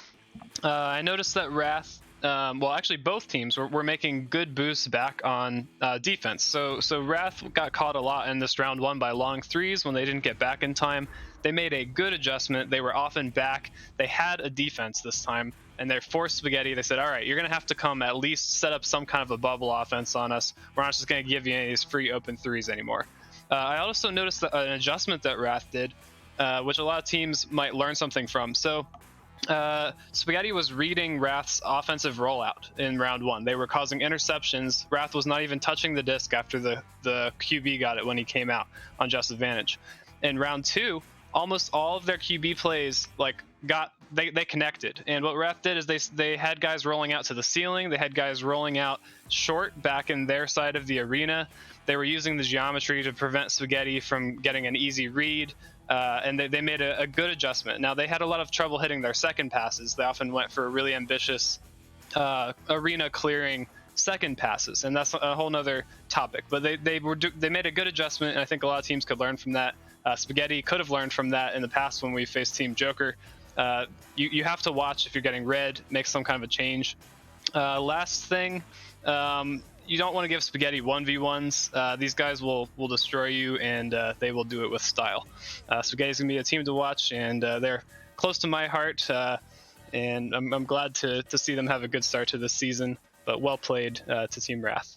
I noticed that Wrath, actually both teams were making good boosts back on defense. So Wrath got caught a lot in this round 1 by long threes when they didn't get back in time. They made a good adjustment. They were often back. They had a defense this time, and they forced Spaghetti. They said, all right, you're going to have to come at least set up some kind of a bubble offense on us. We're not just going to give you any of these free open threes anymore. I also noticed that an adjustment that Wrath did, which a lot of teams might learn something from. So Spaghetti was reading Wrath's offensive rollout in round 1. They were causing interceptions. Wrath was not even touching the disc after the QB got it when he came out on just advantage. In round 2, almost all of their QB plays they connected, and what Wrath did is they had guys rolling out to the ceiling. They had guys rolling out short back in their side of the arena. They were using the geometry to prevent Spaghetti from getting an easy read, and they made a good adjustment. Now they had a lot of trouble hitting their second passes. They often went for really ambitious arena clearing second passes, and that's a whole nother topic. But they made a good adjustment, and I think a lot of teams could learn from that. Spaghetti could have learned from that in the past when we faced Team Joker. You have to watch if you're getting red, make some kind of a change. Last thing, you don't want to give Spaghetti 1v1s. These guys will destroy you, and they will do it with style. Spaghetti's going to be a team to watch, and they're close to my heart, and I'm glad to see them have a good start to this season, but well played to Team Wrath.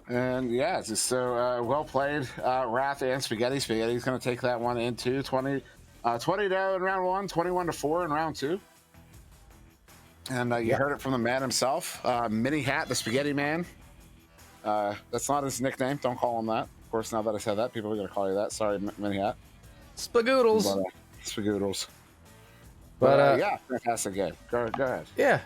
And yeah, just so well played, Wrath and Spaghetti. Spaghetti's going to take that one into 20 to in round 1, 21-4 in round 2. And you heard it from the man himself, Minihat, the Spaghetti Man. That's not his nickname. Don't call him that. Of course, now that I said that, people are going to call you that. Sorry, Minihat. Spagoodles. Spagoodles. But yeah, fantastic game. Go ahead. Yeah,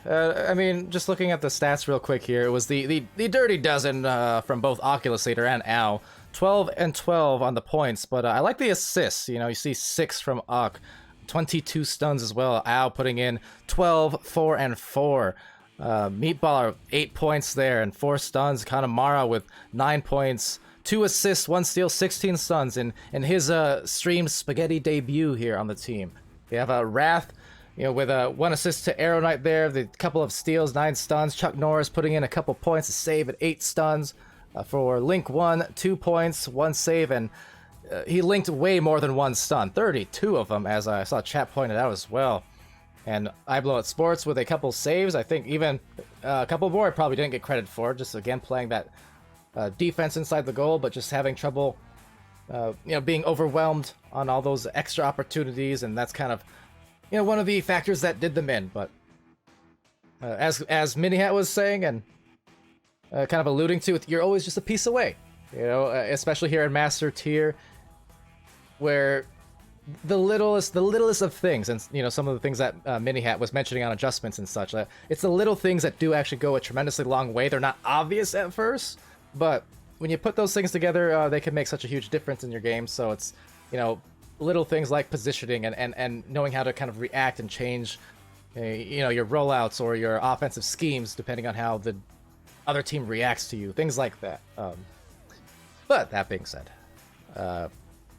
I mean, just looking at the stats real quick here, it was the dirty dozen from both Oculusator and Ao. 12 and 12 on the points, but I like the assists. You see 6 from Ock, 22 stuns as well. Ao putting in 12, 4, and 4. Meatballer 8 points there and 4 stuns. Kanamara with 9 points, 2 assists, 1 steal, 16 stuns in his streamed Spaghetti debut here on the team. We have a Wrath, with a 1 assist to Arrow Knight there, the couple of steals, 9 stuns. Chuck Norris putting in a couple points to save at 8 stuns. For Link 1, 2 points, 1 save, and he linked way more than 1 stun, 32 of them, as I saw chat pointed out as well. And I Blow at Sports with a couple saves. I think even a couple more I probably didn't get credit for, just again playing that defense inside the goal, but just having trouble being overwhelmed on all those extra opportunities, and that's kind of one of the factors that did them in. But as Minihat was saying, and kind of alluding to, you're always just a piece away, especially here in Master Tier, where the littlest of things, and some of the things that Minihat was mentioning on adjustments and such, it's the little things that do actually go a tremendously long way. They're not obvious at first, but when you put those things together, they can make such a huge difference in your game. So it's little things like positioning and knowing how to kind of react and change your rollouts or your offensive schemes depending on how the other team reacts to you, things like that. But that being said,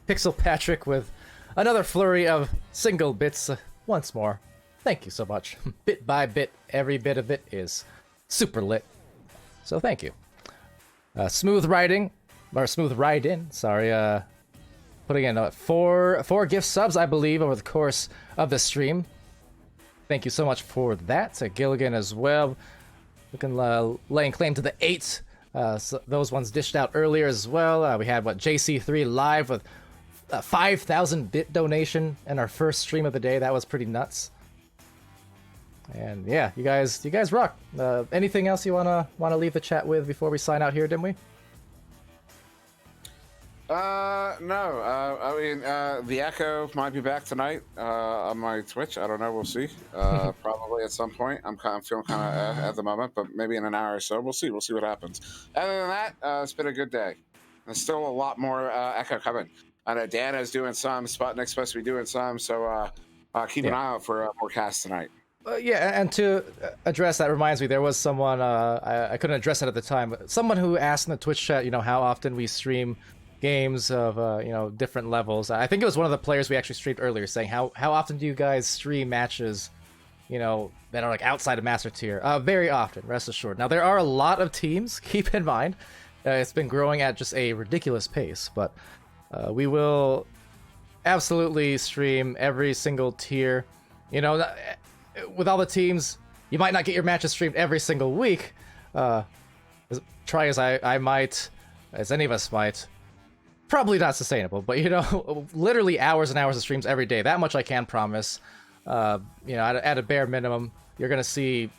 Pixel Patrick with another flurry of single bits once more. Thank you so much. Bit by bit, every bit of it is super lit. So thank you. Smooth riding, sorry, putting in four gift subs, I believe, over the course of the stream. Thank you so much for that. To Gilligan as well, laying claim to the 8. So those ones dished out earlier as well. We had JC3 live with 5,000 bit donation in our first stream of the day. That was pretty nuts. And yeah, you guys rock. Anything else you wanna leave the chat with before we sign out here, Dimwi? No. I mean, the Echo might be back tonight on my Twitch. I don't know. We'll see. Probably at some point. I'm feeling kind of at the moment, but maybe in an hour or so. We'll see. We'll see what happens. Other than that, it's been a good day. There's still a lot more Echo coming. I know Dana's doing some. Sputnik's supposed to be doing some. So keep an eye out for more casts tonight. Yeah, and to address that reminds me, there was someone, I couldn't address it at the time, but someone who asked in the Twitch chat, how often we stream games of, different levels. I think it was one of the players we actually streamed earlier saying, how often do you guys stream matches, that are like outside of Master Tier? Very often, rest assured. Now, there are a lot of teams, keep in mind. It's been growing at just a ridiculous pace, but we will absolutely stream every single tier. With all the teams, you might not get your matches streamed every single week. Try as I might, as any of us might. Probably not sustainable, but literally hours and hours of streams every day. That much I can promise. At a bare minimum, you're gonna see,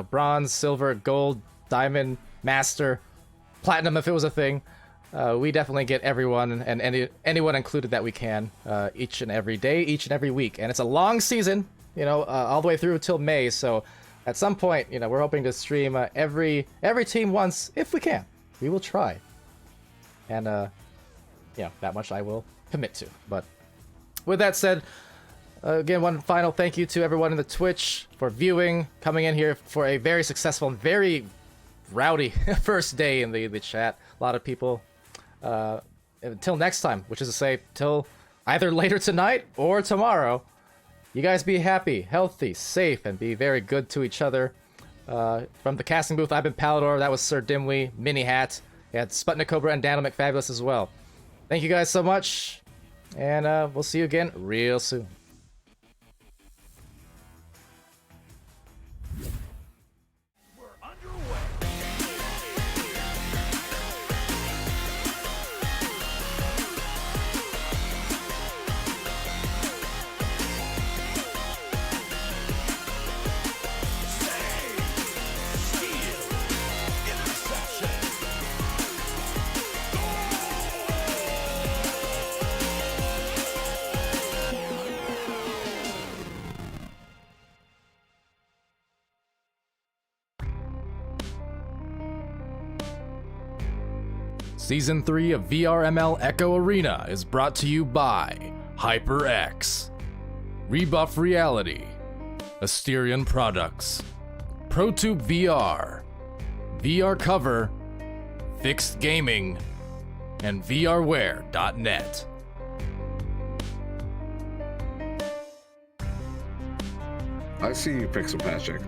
bronze, silver, gold, diamond, master, platinum if it was a thing. We definitely get everyone and anyone included that we can each and every day, each and every week, and it's a long season. All the way through until May. So at some point, we're hoping to stream every team once if we can. We will try. And that much I will commit to. But with that said, again, one final thank you to everyone in the Twitch for viewing, coming in here for a very successful and very rowdy first day in the chat. A lot of people. Until next time, which is to say, till either later tonight or tomorrow. You guys be happy, healthy, safe, and be very good to each other. From the casting booth, I've been Palidore. That was SirDimwi, Minihat. We had SputnikKobra and Daniel McFabulous as well. Thank you guys so much, and we'll see you again real soon. Season 3 of VRML Echo Arena is brought to you by HyperX, Rebuff Reality, Asterion Products, ProTube VR, VR Cover, Fixed Gaming, and VRware.net. I see you, Pixel Patrick.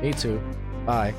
Me too. Bye.